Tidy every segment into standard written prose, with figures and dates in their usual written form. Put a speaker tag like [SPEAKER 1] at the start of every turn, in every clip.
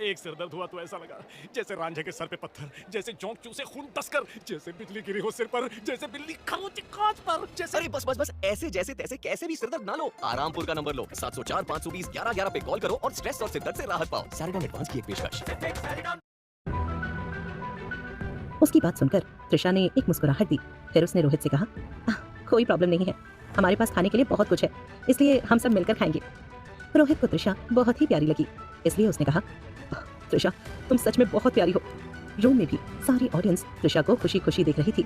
[SPEAKER 1] एक सिरदर्द हुआ तो ऐसा लगा जैसे रांझे के सर पे पत्थर, जैसे जोंक चूसे खून टसकर, जैसे बिजली गिरी हो सिर पर, जैसे बिल्ली खरोंची कांच पर, जैसे।
[SPEAKER 2] अरे बस बस बस, ऐसे जैसे तैसे कैसे भी सिरदर्द ना लो। आरामपुर का नंबर लो, 704-520-1111 पे कॉल करो और स्ट्रेस और सिरदर्द से राहत पाओ। सैरिडॉन एडवांस की एक पेशकश।
[SPEAKER 3] उसकी बात सुनकर त्रिशा ने एक मुस्कुराहट दी। फिर उसने रोहित से कहा, "आह, कोई प्रॉब्लम नहीं है, हमारे पास खाने के लिए बहुत कुछ है, इसलिए हम सब मिलकर खाएंगे।" रोहित को त्रिशा बहुत ही प्यारी लगी, इसलिए उसने कहा, "आह, त्रिशा, तुम सच में बहुत प्यारी हो।" रूम में भी सारी ऑडियंस त्रिशा को खुशी खुशी देख रही थी।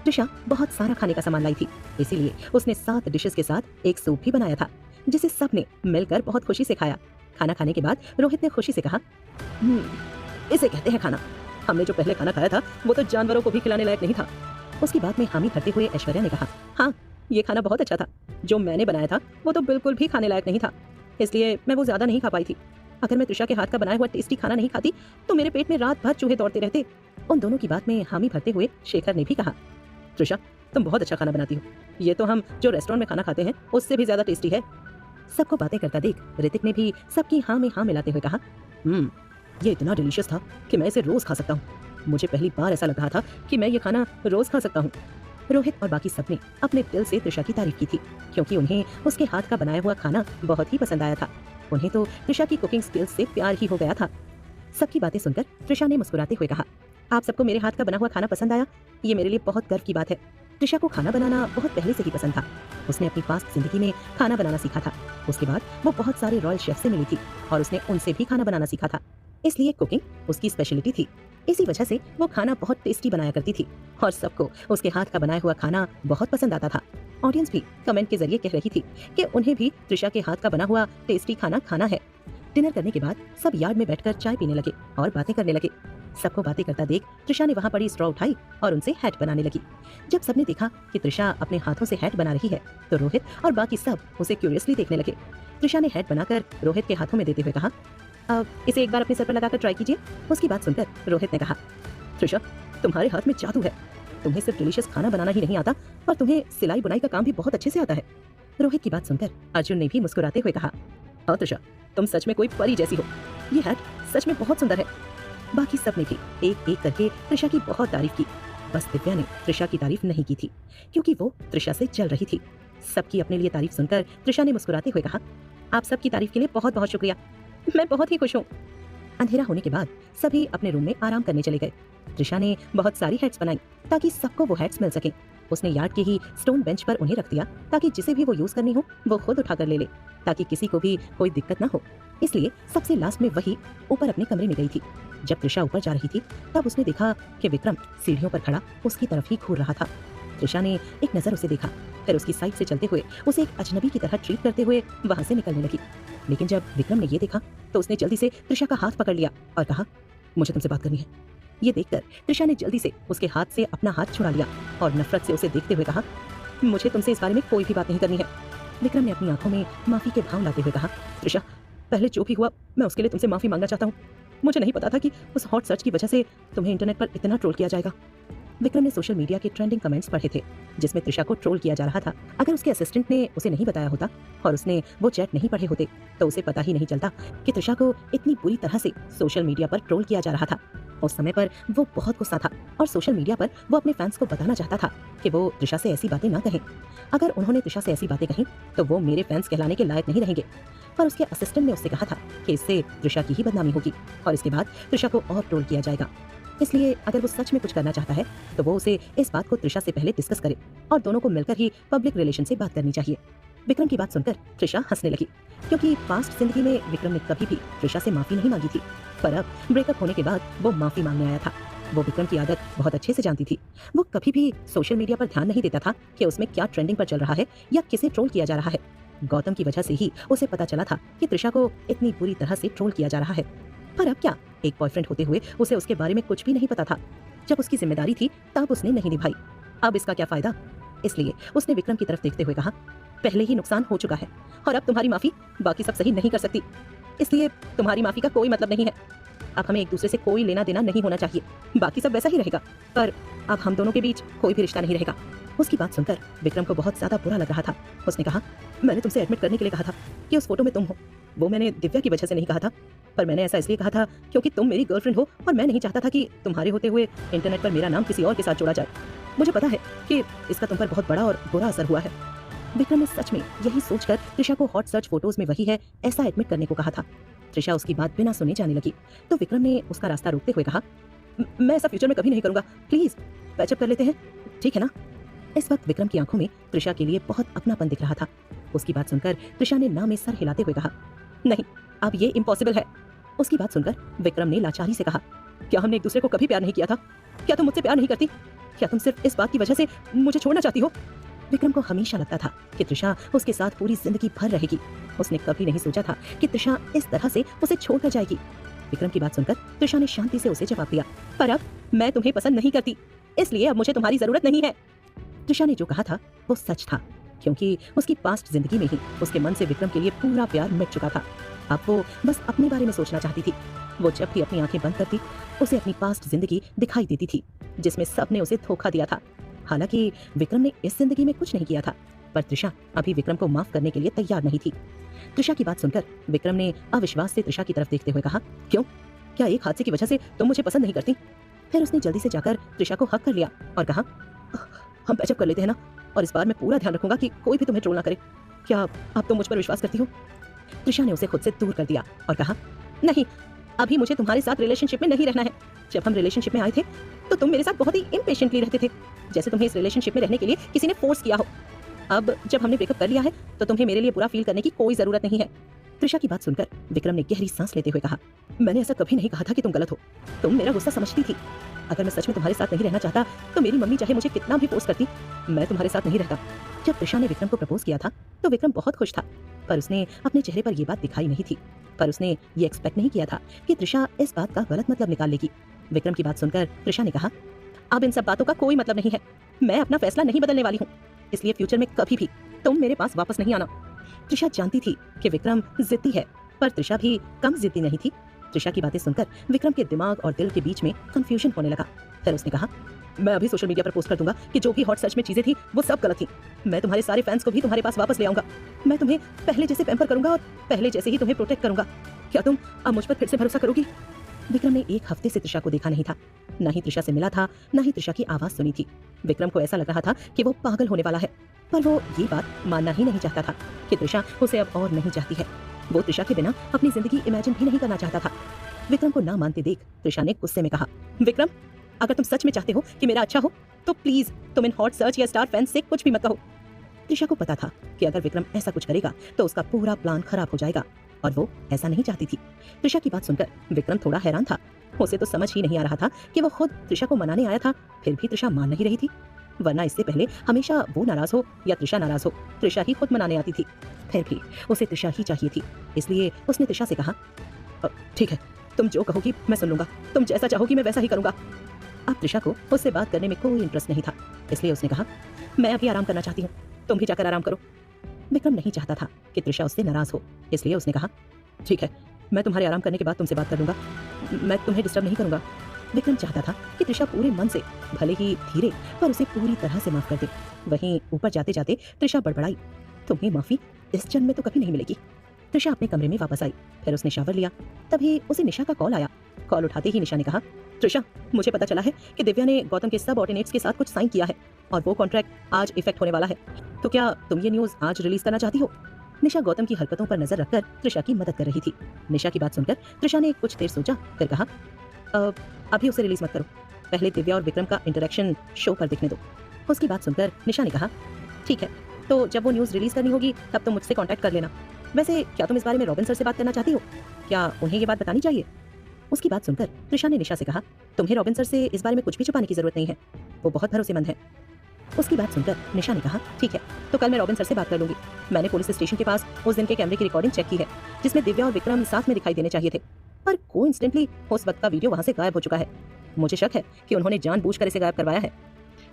[SPEAKER 3] त्रिशा बहुत सारा खाने का सामान लाई थी, इसीलिए उसने 7 डिशेस के साथ एक सूप भी बनाया था, जिसे सबने मिलकर बहुत खुशी से खाया। खाना खाने के बाद रोहित ने खुशी से कहा, इसे कहते हैं खाना। हमने जो पहले खाना खाया था वो तो जानवरों को भी खिलाने लायक नहीं था।" उसकी बात में हामी भरते हुए ऐश्वर्या ने कहा, "हाँ, ये खाना बहुत अच्छा था। जो मैंने बनाया था वो तो बिल्कुल भी खाने लायक नहीं था, इसलिए मैं वो ज्यादा नहीं खा पाई थी। अगर मैं त्रिशा के हाथ का बनाया हुआ टेस्टी खाना नहीं खाती तो मेरे पेट में रात भर चूहे दौड़ते रहते।" उन दोनों की बात में हामी भरते हुए शेखर ने भी कहा, "त्रिशा, तुम बहुत अच्छा खाना बनाती हो। ये तो हम जो रेस्टोरेंट में खाना खाते हैं उससे भी ज्यादा टेस्टी है।" सबको बातें करता देख ऋतिक ने भी सबकी हाँ में हाँ मिलाते हुए कहा, ये इतना डिलीशियस था कि मैं इसे रोज खा सकता हूँ। मुझे पहली बार ऐसा लग रहा था कि मैं ये खाना रोज खा सकता हूँ। रोहित और बाकी सबने अपने दिल से त्रिशा की तारीफ की थी, क्योंकि उन्हें उसके हाथ का बनाया हुआ खाना बहुत ही पसंद आया था। उन्हें तो त्रिशा की कुकिंग स्किल्स से प्यार ही हो गया था। सबकी बातें सुनकर त्रिशा ने मुस्कुराते हुए कहा, "आप सबको मेरे हाथ का बना हुआ खाना पसंद आया, ये मेरे लिए बहुत गर्व की बात है।" त्रिशा को खाना बनाना बहुत पहले से ही पसंद था। उसने अपनी पास्ट जिंदगी में खाना बनाना सीखा था। उसके बाद वो बहुत सारे रॉयल शेफ से मिली थी और उसने उनसे भी खाना बनाना सीखा था, इसलिए कुकिंग उसकी स्पेशलिटी थी। इसी वजह से वो खाना बहुत टेस्टी बनाया करती थी और सबको उसके हाथ का बनाया हुआ खाना बहुत पसंद आता था। ऑडियंस भी कमेंट के जरिए कह रही थी कि उन्हें भी त्रिशा के हाथ का बना हुआ टेस्टी खाना खाना है। डिनर करने के बाद सब यार्ड में बैठकर चाय पीने लगे और बातें करने लगे। सबको बातें करता देख त्रिशा ने वहाँ पड़ी स्ट्रॉ उठाई और उनसे हैट बनाने लगी। जब सबने देखा कि त्रिशा अपने हाथों से हैट बना रही है तो रोहित और बाकी सब उसे क्यूरियसली देखने लगे। त्रिशा ने हैट बनाकर रोहित के हाथों में देते हुए कहा, "अब इसे एक बार अपने सर पर लगाकर ट्राई कीजिए।" उसकी बात सुनकर रोहित ने कहा, "त्रिशा, तुम्हारे हाथ में जादू है। तुम्हें सिर्फ डिलीशियस खाना बनाना ही नहीं आता, पर तुम्हें सिलाई बुनाई का काम भी बहुत अच्छे से आता है।" रोहित की बात सुनकर अर्जुन ने भी मुस्कुराते हुए कहा, "हाँ त्रिशा, तुम सच में कोई परी जैसी हो। ये हैट सच में बहुत सुंदर है।" बाकी सबने भी एक एक करके त्रिशा की बहुत तारीफ की। बस दिव्या ने त्रिशा की तारीफ नहीं की थी, क्योंकि वो त्रिशा से जल रही थी। सबकी अपने लिए तारीफ सुनकर त्रिशा ने मुस्कुराते हुए कहा, "आप सबकी तारीफ के लिए बहुत बहुत शुक्रिया। मैं बहुत ही खुश हूँ।" अंधेरा होने के बाद सभी अपने रूम में आराम करने चले गए। त्रिशा ने बहुत सारी हैट्स बनाई ताकि सबको वो हैट्स मिल सके। उसने यार्ड के ही स्टोन बेंच पर उन्हें रख दिया ताकि जिसे भी वो यूज करनी हो वो खुद उठाकर ले ले, ताकि किसी को भी कोई दिक्कत ना हो। इसलिए सबसे लास्ट में वही ऊपर अपने कमरे में गई थी। जब त्रिशा ऊपर जा रही थी तब उसने देखा कि विक्रम सीढ़ियों पर खड़ा उसकी तरफ ही घूर रहा था। त्रिशा ने एक नजर उसे देखा, फिर उसकी साइड से चलते हुए उसे एक अजनबी की तरह ट्रीट करते हुए वहां से निकलने लगी। लेकिन जब विक्रम ने ये देखा तो उसने जल्दी से त्रिशा का हाथ पकड़ लिया और कहा, "मुझे तुमसे बात करनी है।" ये देखकर त्रिशा ने जल्दी से उसके हाथ से अपना हाथ छुड़ा लिया और नफरत से उसे देखते हुए कहा, "मुझे तुमसे इस बारे में कोई भी बात नहीं करनी है।" विक्रम ने अपनी आंखों में माफी के भाव लाते हुए कहा, "त्रिशा, पहले जो भी हुआ मैं उसके लिए तुमसे माफी मांगना चाहता हूँ। मुझे नहीं पता था कि उस हॉट सर्च की वजह से तुम्हें इंटरनेट पर इतना ट्रोल किया जाएगा।" विक्रम ने सोशल मीडिया के ट्रेंडिंग कमेंट्स पढ़े थे जिसमें त्रिशा को ट्रोल किया जा रहा था। अगर उसके असिस्टेंट ने उसे नहीं बताया होता और उसने वो चैट नहीं पढ़े होते तो उसे पता ही नहीं चलता कि त्रिशा को इतनी बुरी तरह से सोशल मीडिया पर ट्रोल किया जा रहा था। उस समय पर वो बहुत गुस्सा था और सोशल मीडिया पर वो अपने फैंस को बताना चाहता था कि वो त्रिशा से ऐसी बातें ना कहें। अगर उन्होंने त्रिशा से ऐसी बातें कहीं तो वो मेरे फैंस कहलाने के लायक नहीं रहेंगे। पर उसके असिस्टेंट ने उससे कहा था कि इससे त्रिशा की ही बदनामी होगी और इसके बाद त्रिशा को और ट्रोल किया जाएगा। इसलिए अगर वो सच में कुछ करना चाहता है तो वो उसे इस बात को त्रिशा से पहले डिस्कस करे और दोनों को मिलकर ही पब्लिक रिलेशन से बात करनी चाहिए। विक्रम की बात सुनकर त्रिशा हंसने लगी, क्योंकि पास्ट जिंदगी में विक्रम ने कभी भी त्रिशा से माफी नहीं मांगी थी, पर अब ब्रेकअप होने के बाद वो माफी मांगने आया था। वो विक्रम की आदत बहुत अच्छे से जानती थी। वो कभी भी सोशल मीडिया पर ध्यान नहीं देता था कि उसमें क्या ट्रेंडिंग पर चल रहा है या किसे ट्रोल किया जा रहा है। गौतम की वजह से ही उसे पता चला था कि त्रिशा को इतनी बुरी तरह से ट्रोल किया जा रहा है। पर अब क्या, एक बॉयफ्रेंड होते हुए उसे उसके बारे में कुछ भी नहीं पता था। जब उसकी जिम्मेदारी थी तब उसने नहीं निभाई, अब इसका क्या फायदा। इसलिए उसने विक्रम की तरफ देखते हुए कहा, "पहले ही नुकसान हो चुका है और अब तुम्हारी माफी बाकी सब सही नहीं कर सकती, इसलिए तुम्हारी माफी का कोई मतलब नहीं है। अब हमें एक दूसरे से कोई लेना देना नहीं होना चाहिए, बाकी सब वैसा ही रहेगा, पर अब हम दोनों के बीच कोई भी रिश्ता नहीं रहेगा। उसकी बात सुनकर विक्रम को बहुत ज्यादा बुरा लग रहा था। उसने कहा, मैंने तुमसे एडमिट करने के लिए कहा था कि उस फोटो में तुम हो। वो मैंने दिव्या की वजह से नहीं कहा था, पर मैंने ऐसा इसलिए कहा था क्योंकि तुम मेरी गर्लफ्रेंड हो और मैं नहीं चाहता था कि तुम्हारे होते हुए इंटरनेट पर मेरा नाम किसी और के साथ जोड़ा जाए। मुझे पता है कि इसका तुम पर बहुत बड़ा और बुरा असर हुआ है। विक्रम ने सच में यही सोचकर त्रिशा को हॉट सर्च फोटोज में वही है ऐसा एडमिट करने को कहा था। त्रिशा उसकी बात बिना सुने जाने लगी तो विक्रम ने उसका रास्ता रोकते हुए कहा, मैं ऐसा फ्यूचर में कभी नहीं करूंगा, प्लीज पैचअप कर लेते हैं, ठीक है ना। इस वक्त विक्रम की आंखों में त्रिशा के लिए बहुत अपनापन दिख रहा था। उसकी बात सुनकर त्रिशा ने ना में सर हिलाते हुए कहा, नहीं अब ये इम्पॉसिबल है। उसकी बात सुनकर विक्रम ने लाचारी से कहा, क्या हमने एक दूसरे को कभी प्यार नहीं किया था? क्या तुम मुझसे प्यार नहीं करती? क्या तुम सिर्फ इस बात की वजह से मुझे छोड़ना चाहती हो? विक्रम को हमेशा लगता था कि त्रिशा उसके साथ पूरी जिंदगी भर रहेगी। उसने कभी नहीं सोचा था कि त्रिशा इस तरह से उसे छोड़कर जाएगी। विक्रम की बात सुनकर त्रिशा ने शांति से उसे जवाब दिया, पर अब मैं तुम्हें पसंद नहीं करती, इसलिए अब मुझे तुम्हारी जरूरत नहीं है। त्रिशा ने जो कहा था वो सच था, क्योंकि उसकी पास्ट जिंदगी में ही उसके मन से विक्रम के लिए पूरा प्यार मिट चुका था। अब वो बस अपने बारे में सोचना चाहती थी। वो जब भी अपनी आंखें बंद करती उसे अपनी पास्ट जिंदगी दिखाई देती थी जिसमें सबने उसे धोखा दिया था। हालांकि विक्रम ने इस जिंदगी में कुछ नहीं किया था, पर त्रिशा अभी विक्रम को माफ करने के लिए तैयार नहीं थी। त्रिशा की बात सुनकर विक्रम ने अविश्वास से त्रिशा की तरफ देखते हुए कहा, क्यों, क्या एक हादसे की वजह से तुम मुझे पसंद नहीं करती? फिर उसने जल्दी से जाकर त्रिशा को हक कर लिया और कहा, हम पैचअप कर लेते हैं ना, और इस बार मैं पूरा ध्यान रखूंगा कि कोई भी तुम्हें ट्रोल ना करे। क्या अब तुम मुझ पर विश्वास करती हो? त्रिशा ने उसे खुद से दूर कर दिया और कहा, नहीं, अभी मुझे तुम्हारे साथ रिलेशनशिप में नहीं रहना है। जब हम रिलेशनशिप में आए थे तो तुम मेरे साथ बहुत ही इम्पेशेंटली रहते थे, जैसे तुम्हें इस रिलेशनशिप में रहने के लिए किसी ने फोर्स किया हो। अब जब हमने ब्रेकअप कर लिया है तो तुम्हें मेरे लिए बुरा फील करने की कोई जरूरत नहीं है। त्रिशा की बात सुनकर विक्रम ने गहरी सांस लेते हुए कहा, मैंने ऐसा कभी नहीं कहा था कि तुम गलत हो। तुम मेरा गुस्सा समझती थी। अगर मैं सच में तुम्हारे साथ नहीं रहना चाहता तो मेरी मम्मी चाहे मुझे कितना भी फोर्स करती, मैं तुम्हारे साथ नहीं रहता। जब त्रिशा ने विक्रम को प्रपोज किया था तो विक्रम बहुत खुश था, पर उसने अपने चेहरे पर यह बात दिखाई नहीं थी। पर उसने ये एक्सपेक्ट नहीं किया था कि त्रिशा इस बात का गलत मतलब निकाल लेगी। विक्रम की बात सुनकर त्रिशा ने कहा, अब इन सब बातों का कोई मतलब नहीं है। मैं अपना फैसला नहीं बदलने वाली हूँ, इसलिए फ्यूचर में कभी भी तुम मेरे पास वापस नहीं आना। त्रिशा जानती थी कि विक्रम जिद्दी है, पर त्रिशा भी कम जिद्दी नहीं थी। त्रिशा की बातें सुनकर विक्रम के दिमाग और दिल के बीच में कंफ्यूजन होने लगा। फिर उसने कहा, मैं अभी सोशल मीडिया पर पोस्ट कर दूंगा कि जो भी हॉट सर्च में चीजें थी वो सब गलत थी। मैं तुम्हारे सारे फैंस को भी तुम्हारे पास वापस ले आऊंगा। मैं तुम्हें पहले जैसे पैम्पर करूंगा और पहले जैसे ही तुम्हें प्रोटेक्ट करूंगा। क्या तुम अब मुझ पर फिर से भरोसा करोगी? विक्रम ने एक हफ्ते से त्रिशा को देखा नहीं था, न ही त्रिशा से मिला था, न ही त्रिशा की आवाज सुनी थी। विक्रम को ऐसा लग रहा था कि वो पागल होने वाला है, पर वो ये बात मानना ही नहीं चाहता था कि त्रिशा उसे अब और नहीं चाहती है। वो त्रिशा के बिना अपनी जिंदगी इमेजिन भी नहीं करना चाहता था। विक्रम को ना मानते देख त्रिशा ने गुस्से में कहा, विक्रम, अगर तुम सच में चाहते हो कि मेरा अच्छा हो तो प्लीज तुम इन हॉट सर्च या स्टार फैंस से कुछ भी मत कहो। त्रिशा को पता था कि अगर विक्रम ऐसा कुछ करेगा तो उसका पूरा प्लान खराब हो जाएगा, और वो ऐसा नहीं चाहती थी। त्रिशा की बात सुनकर विक्रम थोड़ा हैरान था। उसे तो समझ ही नहीं आ रहा था कि वो खुद त्रिशा को मनाने आया था, फिर भी त्रिशा मान नहीं रही थी। वरना इससे पहले हमेशा वो नाराज हो या त्रिशा नाराज हो, त्रिशा ही खुद मनाने आती थी। फिर भी उसे त्रिशा ही चाहिए थी, इसलिए उसने त्रिशा से कहा, ठीक है, तुम जो कहोगी मैं सुन लूंगा, तुम जैसा चाहोगी मैं वैसा ही करूंगा। अब त्रिशा को उससे बात करने में कोई इंटरेस्ट नहीं था, इसलिए उसने कहा, मैं अभी आराम करना चाहती हूँ, तुम भी जाकर आराम करो। विक्रम नहीं चाहता था कि त्रिशा उससे नाराज हो, इसलिए उसने कहा, ठीक है, मैं तुम्हारे आराम करने के बाद तुमसे बात कर लूंगा, मैं तुम्हें डिस्टर्ब नहीं करूंगा। विक्रम चाहता था कि त्रिशा पूरे मन से, भले ही धीरे, पर उसे पूरी तरह से माफ कर दे। वहीं ऊपर जाते जाते त्रिशा बड़बड़ाई, तुम्हें माफी इस जन्म में तो कभी नहीं मिलेगी। त्रिशा अपने कमरे में वापस आई, फिर उसने शावर लिया। तभी उसे निशा का कॉल आया। कॉल उठाते ही निशा ने कहा, त्रिशा, मुझे पता चला है कि दिव्या ने गौतम के सब ऑर्डिनेट्स के साथ कुछ साइन किया है और वो कॉन्ट्रैक्ट आज इफेक्ट होने वाला है, तो क्या तुम ये न्यूज आज रिलीज करना चाहती हो? निशा गौतम की हरकतों पर नजर रखकर त्रिशा की मदद कर रही थी। निशा की बात सुनकर त्रिशा ने कुछ देर सोचा, फिर कहा, अभी उसे रिलीज मत करो, पहले दिव्या और विक्रम का इंटरेक्शन शो पर दिखने दो। उसकी बात सुनकर निशा ने कहा, ठीक है, तो जब वो न्यूज रिलीज करनी होगी तब तुम मुझसे कांटेक्ट कर लेना। वैसे क्या तुम इस बारे में रॉबिन सर से बात करना चाहती हो? क्या उन्हें ये बात बतानी चाहिए? उसकी बात सुनकर त्रिशा ने निशा से कहा, तुम्हें रॉबिन सर से इस बारे में कुछ भी छुपाने की जरूरत नहीं है, वो बहुत भरोसेमंद है। उसकी बात सुनकर निशा ने कहा, ठीक है, तो कल मैं रॉबिन सर से बात कर लूंगी। मैंने पुलिस स्टेशन के पास उस दिन के कैमरे की रिकॉर्डिंग चेक की है जिसमें दिव्या और विक्रम साथ में दिखाई देने चाहिए थे, पर कोइंसिडेंटली उस वक्त का वीडियो वहां से गायब हो चुका है। मुझे शक है कि उन्होंने जानबूझकर इसे गायब करवाया है।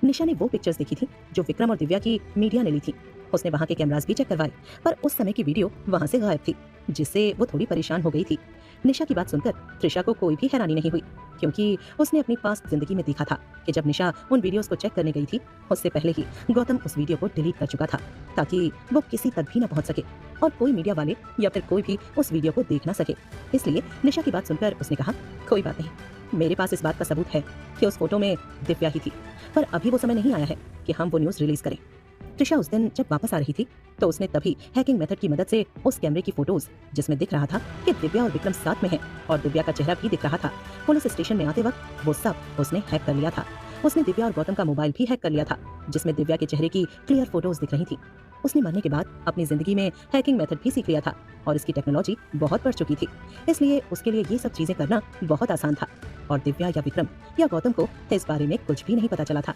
[SPEAKER 3] निशा ने वो पिक्चर्स देखी थी जो विक्रम और दिव्या की मीडिया ने ली थी। उसने वहां के कैमरास भी चेक करवाए, पर उस समय की वीडियो वहां से गायब थी, जिससे वो थोड़ी परेशान हो गई थी। निशा की बात सुनकर त्रिशा को कोई भी हैरानी नहीं हुई। क्योंकि उसने अपनी पास्ट जिंदगी में देखा था कि जब निशा उन वीडियोस को चेक करने गई थी, उससे पहले ही गौतम उस वीडियो को डिलीट कर चुका था ताकि वो किसी तक भी न पहुंच सके और कोई मीडिया वाले या फिर कोई भी उस वीडियो को देख ना सके। इसलिए निशा की बात सुनकर उसने कहा, कोई बात नहीं, मेरे पास इस बात का सबूत है कि उस फोटो में दिव्या ही थी, पर अभी वो समय नहीं आया है कि हम वो न्यूज़ रिलीज करें। त्रिशा उस दिन जब वापस आ रही थी तो उसने तभी हैकिंग मेथड की मदद से उस कैमरे की फोटोज जिसमें दिख रहा था कि दिव्या और विक्रम साथ में हैं और दिव्या का चेहरा भी दिख रहा था, पुलिस स्टेशन में आते वक्त वो सब उसने हैक कर लिया था। उसने दिव्या और गौतम का मोबाइल भी हैक कर लिया था जिसमें दिव्या के चेहरे की क्लियर फोटोज दिख रही थी। उसने मरने के बाद अपनी जिंदगी में हैकिंग मेथड भी सीख लिया था और इसकी टेक्नोलॉजी बहुत बढ़ चुकी थी, इसलिए उसके लिए ये सब चीजें करना बहुत आसान था और दिव्या या विक्रम या गौतम को इस बारे में कुछ भी नहीं पता चला था।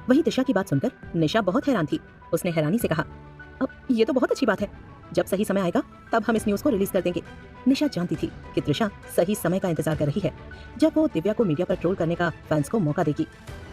[SPEAKER 3] वही त्रिशा की बात सुनकर निशा बहुत हैरान थी। उसने हैरानी से कहा, अब ये तो बहुत अच्छी बात है, जब सही समय आएगा तब हम इस न्यूज़ को रिलीज कर देंगे। निशा जानती थी कि त्रिशा सही समय का इंतजार कर रही है जब वो दिव्या को मीडिया पर ट्रोल करने का फैंस को मौका देगी।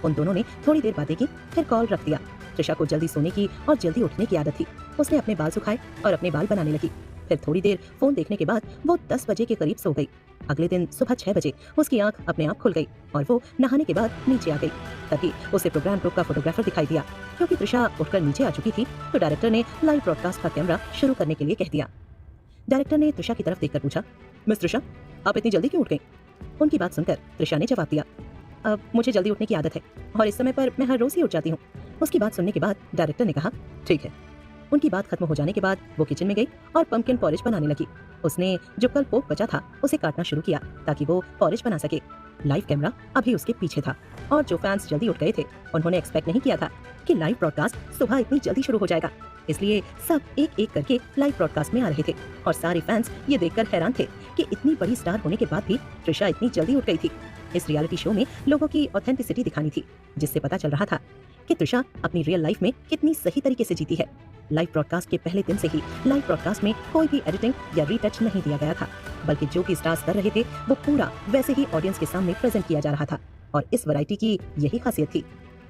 [SPEAKER 3] उन दोनों ने थोड़ी देर बातें की, फिर कॉल रख दिया। त्रिशा को जल्दी सोने की और जल्दी उठने की आदत थी। उसने अपने बाल सुखाए और अपने बाल बनाने लगी। फिर थोड़ी देर फोन देखने के बाद वो 10 बजे के करीब सो गई। अगले दिन सुबह 6 बजे उसकी आंख अपने आप खुल गई और वो नहाने के बाद नीचे आ गई। तभी उसे प्रोग्राम ग्रुप का फोटोग्राफर दिखाई दिया। क्योंकि त्रिशा उठकर नीचे आ चुकी थी तो डायरेक्टर ने लाइव ब्रॉडकास्ट का कैमरा शुरू करने के लिए कह दिया। डायरेक्टर ने त्रिशा की तरफ देखकर पूछा, मिस त्रिशा, आप इतनी जल्दी क्यों उठ गई? उनकी बात सुनकर त्रिशा ने जवाब दिया, अब मुझे जल्दी उठने की आदत है और इस समय पर मैं हर रोज ही उठ जाती हूँ। उसकी बात सुनने के बाद डायरेक्टर ने कहा, ठीक है। उनकी बात खत्म हो जाने के बाद वो किचन में गई और पंपकिन पॉरेज बनाने लगी। उसने जो कल पोक बचा था उसे काटना शुरू किया ताकि वो पॉरेज बना सके। लाइव कैमरा अभी उसके पीछे था और जो फैंस जल्दी उठ गए थे उन्होंने एक्सपेक्ट नहीं किया था कि लाइव ब्रॉडकास्ट सुबह इतनी जल्दी शुरू हो जाएगा, इसलिए सब एक एक करके लाइव ब्रॉडकास्ट में आ रहे थे और सारे फैंस ये देखकर हैरान थे कि इतनी बड़ी स्टार होने के बाद भी त्रिशा इतनी जल्दी उठ गई थी। इस रियलिटी शो में लोगों की ऑथेंटिसिटी दिखानी थी, जिससे पता चल रहा था कि त्रिशा अपनी रियल लाइफ में कितनी सही तरीके से जीती है। लाइव ब्रॉडकास्ट के पहले दिन से ही लाइव ब्रॉडकास्ट में कोई भी एडिटिंग या रीटच नहीं दिया गया था, बल्कि जो भी स्टार्स कर रहे थे वो पूरा वैसे ही ऑडियंस के सामने प्रेजेंट किया जा रहा था और इस वैरायटी की यही खासियत थी।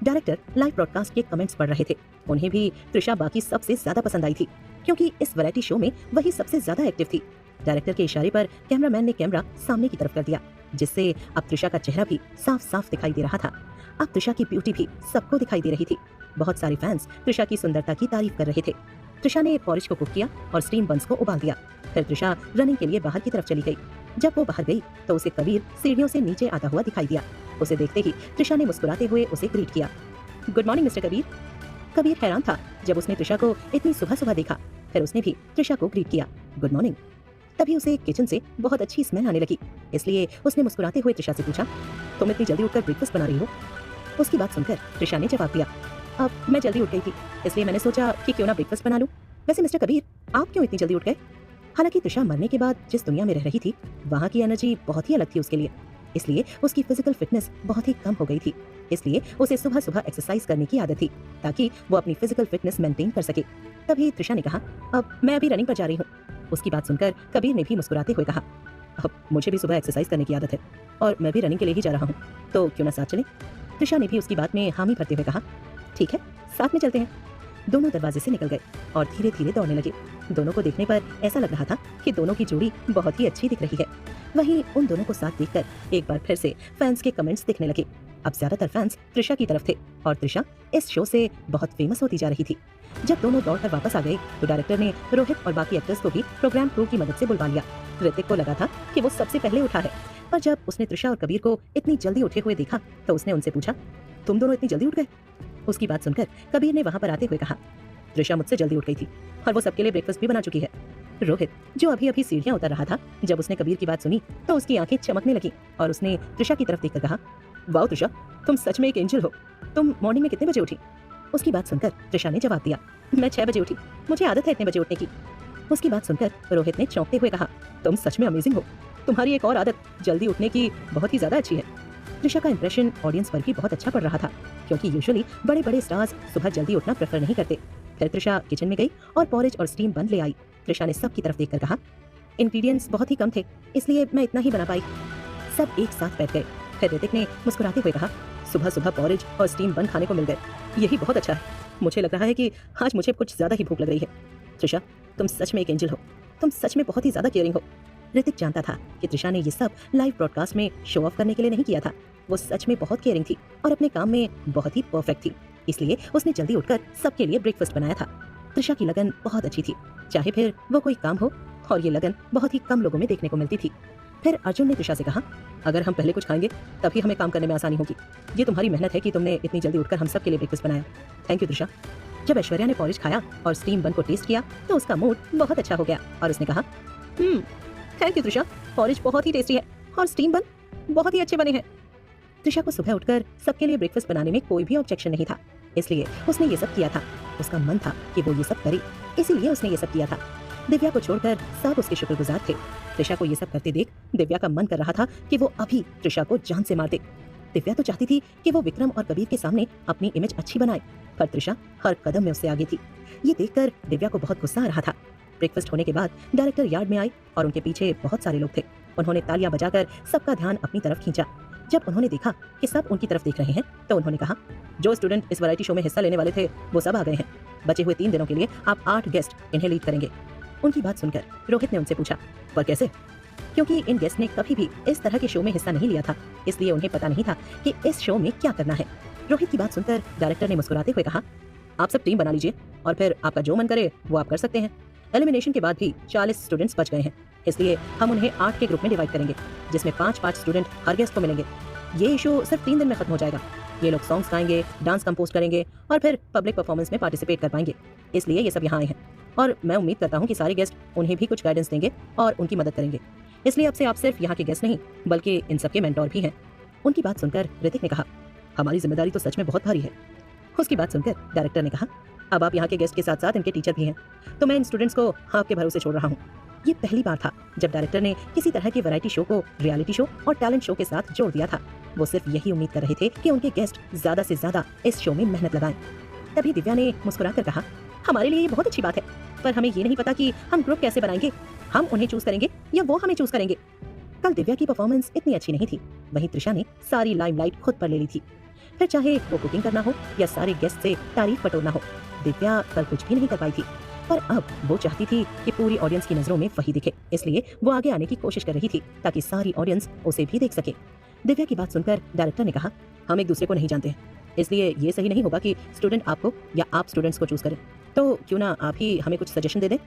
[SPEAKER 3] डायरेक्टर लाइव ब्रॉडकास्ट के कमेंट्स पढ़ रहे थे। उन्हें भी त्रिशा बाकी सबसे ज्यादा पसंद आई थी क्योंकि इस वैरायटी शो में वही सबसे ज्यादा एक्टिव थी। डायरेक्टर के इशारे पर कैमरामैन ने कैमरा सामने की तरफ कर दिया, जिससे अब त्रिशा का चेहरा भी साफ साफ दिखाई दे रहा था। अब त्रिशा की ब्यूटी भी सबको दिखाई दे रही थी। बहुत सारे फैंस त्रिशा की सुंदरता की तारीफ कर रहे थे। त्रिशा ने पॉरिज को कुक किया और स्टीम बंस को उबाल दिया। फिर त्रिशा रनिंग के लिए बाहर की तरफ चली गई। जब वो बाहर गई तो उसे कबीर सीढ़ियों से नीचे आता हुआ दिखाई दिया। उसे देखते ही त्रिशा ने मुस्कुराते हुए उसे ग्रीट किया, good morning mister Kabir. Kabir हैरान था जब उसने त्रिशा को इतनी सुबह सुबह देखा। फिर उसने भी त्रिशा को ग्रीट किया, गुड मॉर्निंग। तभी उसे किचन से बहुत अच्छी स्मेल आने लगी, इसलिए उसने मुस्कुराते हुए त्रिशा से पूछा, तुम इतनी जल्दी उठकर ब्रेकफास्ट बना रही हो? उसकी बात सुनकर त्रिशा ने जवाब दिया, अब मैं जल्दी उठ गई थी इसलिए मैंने सोचा कि क्यों ना ब्रेकफास्ट बना लूं। वैसे मिस्टर कबीर, आप क्यों इतनी जल्दी उठ गए? हालांकि त्रिशा मरने के बाद जिस दुनिया में रह रही थी वहाँ की एनर्जी बहुत ही अलग थी उसके लिए, इसलिए उसकी फिजिकल फिटनेस बहुत ही कम हो गई थी। इसलिए उसे सुबह सुबह एक्सरसाइज करने की आदत थी ताकि वो अपनी फिजिकल फिटनेस मेंटेन कर सके। तभी त्रिशा ने कहा, अब मैं अभी रनिंग पर जा रही हूँ। उसकी बात सुनकर कबीर ने भी मुस्कुराते हुए कहा, अब मुझे भी सुबह एक्सरसाइज करने की आदत है और मैं भी रनिंग के लिए ही जा रहा हूँ, तो क्यों ना साथ चलें? त्रिशा ने भी उसकी बात में हामी भरते हुए कहा, ठीक है, साथ में चलते हैं। दोनों दरवाजे से निकल गए और धीरे धीरे दौड़ने लगे। दोनों को देखने पर ऐसा लग रहा था कि दोनों की जोड़ी बहुत ही अच्छी दिख रही है। वहीं उन दोनों को साथ देखकर एक बार फिर से फैंस के कमेंट्स दिखने लगे। अब ज्यादातर फैंस त्रिशा की तरफ थे और त्रिशा इस शो से बहुत फेमस होती जा रही थी। जब दोनों दौड़कर वापस आ गए तो डायरेक्टर ने रोहित और बाकी एक्टर्स को भी प्रोग्राम क्रू की मदद से बुलवा लिया। ऋतिक को लगा था कि वो सबसे पहले उठा है, पर जब उसने त्रिशा और कबीर को इतनी जल्दी उठे हुए देखा तो उसने उनसे पूछा, तुम दोनों इतनी जल्दी उठ गए? उसकी बात सुनकर कबीर ने वहां पर आते हुए कहा, त्रिशा मुझसे जल्दी उठ गई थी और वो सबके लिए ब्रेकफास्ट भी बना चुकी है। रोहित, जो अभी अभी सीढ़ियां उतर रहा था, जब उसने कबीर की बात सुनी तो उसकी आंखें चमकने लगी और उसने त्रिशा की तरफ देखकर कहा, वाओ त्रिशा, तुम सच में एक एंजल हो। तुम मॉर्निंग में कितने बजे उठी? उसकी बात सुनकर त्रिशा ने जवाब दिया, मैं 6 बजे उठी, मुझे आदत है इतने बजे उठने की। उसकी बात सुनकर रोहित ने चौंकते हुए कहा, तुम सच में अमेजिंग हो, तुम्हारी एक और आदत जल्दी उठने की बहुत ही ज्यादा अच्छी है। त्रिशा का इंप्रेशन ऑडियंस पर भी बहुत अच्छा पड़ रहा था क्योंकि यूजुअली बड़े बड़े स्टार्स सुबह जल्दी उठना प्रेफर नहीं करते। फिर त्रिशा किचन में गई और पॉरेज और स्टीम बन ले आई। त्रिशा ने सब की तरफ देखकर कहा, इंग्रेडिएंट्स बहुत ही कम थे इसलिए मैं इतना ही बना पाई। सब एक साथ बैठ गए। फिर ऋतिक ने मुस्कुराते हुए कहा, सुबह सुबह पॉरेज और स्टीम बन खाने को मिल गए, यही बहुत अच्छा है। मुझे लग रहा है कि आज मुझे कुछ ज्यादा ही भूख लग रही है। त्रिशा, तुम सच में एक एंजल हो, तुम सच में बहुत ही ज्यादा केयरिंग हो। ऋतिक जानता था कि त्रिशा ने ये सब लाइव ब्रॉडकास्ट में शो ऑफ करने के लिए नहीं किया था। वो सच में बहुत केयरिंग थी और अपने काम में बहुत ही परफेक्ट थी, इसलिए उसने जल्दी उठकर सबके लिए ब्रेकफास्ट बनाया था। त्रिशा की लगन बहुत अच्छी थी, चाहे फिर वो कोई काम हो, और ये लगन बहुत ही कम लोगों में देखने को मिलती थी। फिर अर्जुन ने त्रिशा से कहा, अगर हम पहले कुछ खाएंगे तभी हमें काम करने में आसानी होगी। ये तुम्हारी मेहनत है कि तुमने इतनी जल्दी उठकर हम सब के लिए ब्रेकफास्ट बनाया। Thank you Trisha. जब ऐश्वर्या ने पॉरिज खाया और स्टीम बन को टेस्ट किया तो उसका मूड बहुत अच्छा हो गया और उसने कहा, थैंक यू त्रिशा, पॉरिज बहुत ही टेस्टी है और स्टीम बन बहुत ही अच्छे बने हैं। त्रिशा को सुबह उठकर सबके लिए ब्रेकफास्ट बनाने में कोई भी ऑब्जेक्शन नहीं था, इसलिए उसने ये सब किया था। उसका मन था कि वो ये सब करे, इसीलिए उसने ये सब किया था। दिव्या को छोड़कर सब उसके शुक्रगुजार थे। त्रिशा को ये सब करते देख दिव्या का मन कर रहा था कि वो अभी त्रिशा को जान से मार दे। दिव्या तो चाहती थी कि वो विक्रम और कबीर के सामने अपनी इमेज अच्छी बनाए, पर त्रिशा हर कदम में उससे आगे थी। ये देखकर दिव्या को बहुत गुस्सा आ रहा था। ब्रेकफास्ट होने के बाद डायरेक्टर यार्ड में आई और उनके पीछे बहुत सारे लोग थे। उन्होंने तालियां बजाकर सबका ध्यान अपनी तरफ खींचा। जब उन्होंने देखा कि सब उनकी तरफ देख रहे हैं तो उन्होंने कहा, जो स्टूडेंट इस वैरायटी शो में हिस्सा लेने वाले थे वो सब आ गए हैं। बचे हुए 3 दिनों के लिए आप 8 गेस्ट इन्हें लीड करेंगे। उनकी बात सुनकर रोहित ने उनसे पूछा, पर कैसे? क्योंकि इन गेस्ट ने कभी भी इस तरह के शो में हिस्सा नहीं लिया था, इसलिए उन्हें पता नहीं था कि इस शो में क्या करना है। रोहित की बात सुनकर डायरेक्टर ने मुस्कुराते हुए कहा, आप सब टीम बना लीजिए और फिर आपका जो मन करे वो आप कर सकते हैं। एलिमिनेशन के बाद भी 40 स्टूडेंट्स बच गए हैं, इसलिए हम उन्हें 8 के ग्रुप में डिवाइड करेंगे, जिसमें 5-5 स्टूडेंट हर गेस्ट को मिलेंगे। ये शो सिर्फ 3 दिन में खत्म हो जाएगा। ये लोग सॉन्ग्स गाएंगे, डांस कंपोज करेंगे और फिर पब्लिक परफॉर्मेंस में पार्टिसिपेट कर पाएंगे, इसलिए ये सब यहाँ आए हैं। और मैं उम्मीद करता हूँ कि सारे गेस्ट उन्हें भी कुछ गाइडेंस देंगे और उनकी मदद करेंगे। इसलिए अब से आप सिर्फ यहाँ के गेस्ट नहीं बल्कि इन सबके मेंटोर भी हैं। उनकी बात सुनकर ऋतिक ने कहा, हमारी जिम्मेदारी तो सच में बहुत भारी है। उसकी बात सुनकर डायरेक्टर ने कहा, अब आप यहाँ के गेस्ट के साथ साथ इनके टीचर भी हैं, तो मैं इन स्टूडेंट्स को आपके भरोसे छोड़ रहा हूँ। ये पहली बार था जब डायरेक्टर ने किसी तरह की वैरायटी शो को रियलिटी शो और टैलेंट शो के साथ जोड़ दिया था। वो सिर्फ यही उम्मीद कर रहे थे कि उनके गेस्ट ज्यादा से ज्यादा इस शो में मेहनत लगाएं। तभी दिव्या ने मुस्कुराकर कहा, हमारे लिए ये बहुत अच्छी बात है, पर हमें ये नहीं पता कि हम ग्रुप कैसे बनाएंगे। हम उन्हें चूज करेंगे या वो हमें चूज करेंगे। कल दिव्या की परफॉर्मेंस इतनी अच्छी नहीं थी, वहीं त्रिशा ने सारी लाइमलाइट खुद पर ले ली थी। फिर चाहे वो कुकिंग करना हो या सारे गेस्ट से तारीफ बटोरना हो, दिव्या कल कुछ भी नहीं कर पाई थी। पर अब वो चाहती थी कि पूरी ऑडियंस की नजरों में वही दिखे, इसलिए वो आगे आने की कोशिश कर रही थी ताकि सारी ऑडियंस उसे भी देख सके। दिव्या की बात सुनकर डायरेक्टर ने कहा, हम एक दूसरे को नहीं जानते हैं, इसलिए ये सही नहीं होगा कि स्टूडेंट आपको या आप स्टूडेंट्स को चूज करें, तो क्यों ना आप ही हमें कुछ सजेशन दे दें।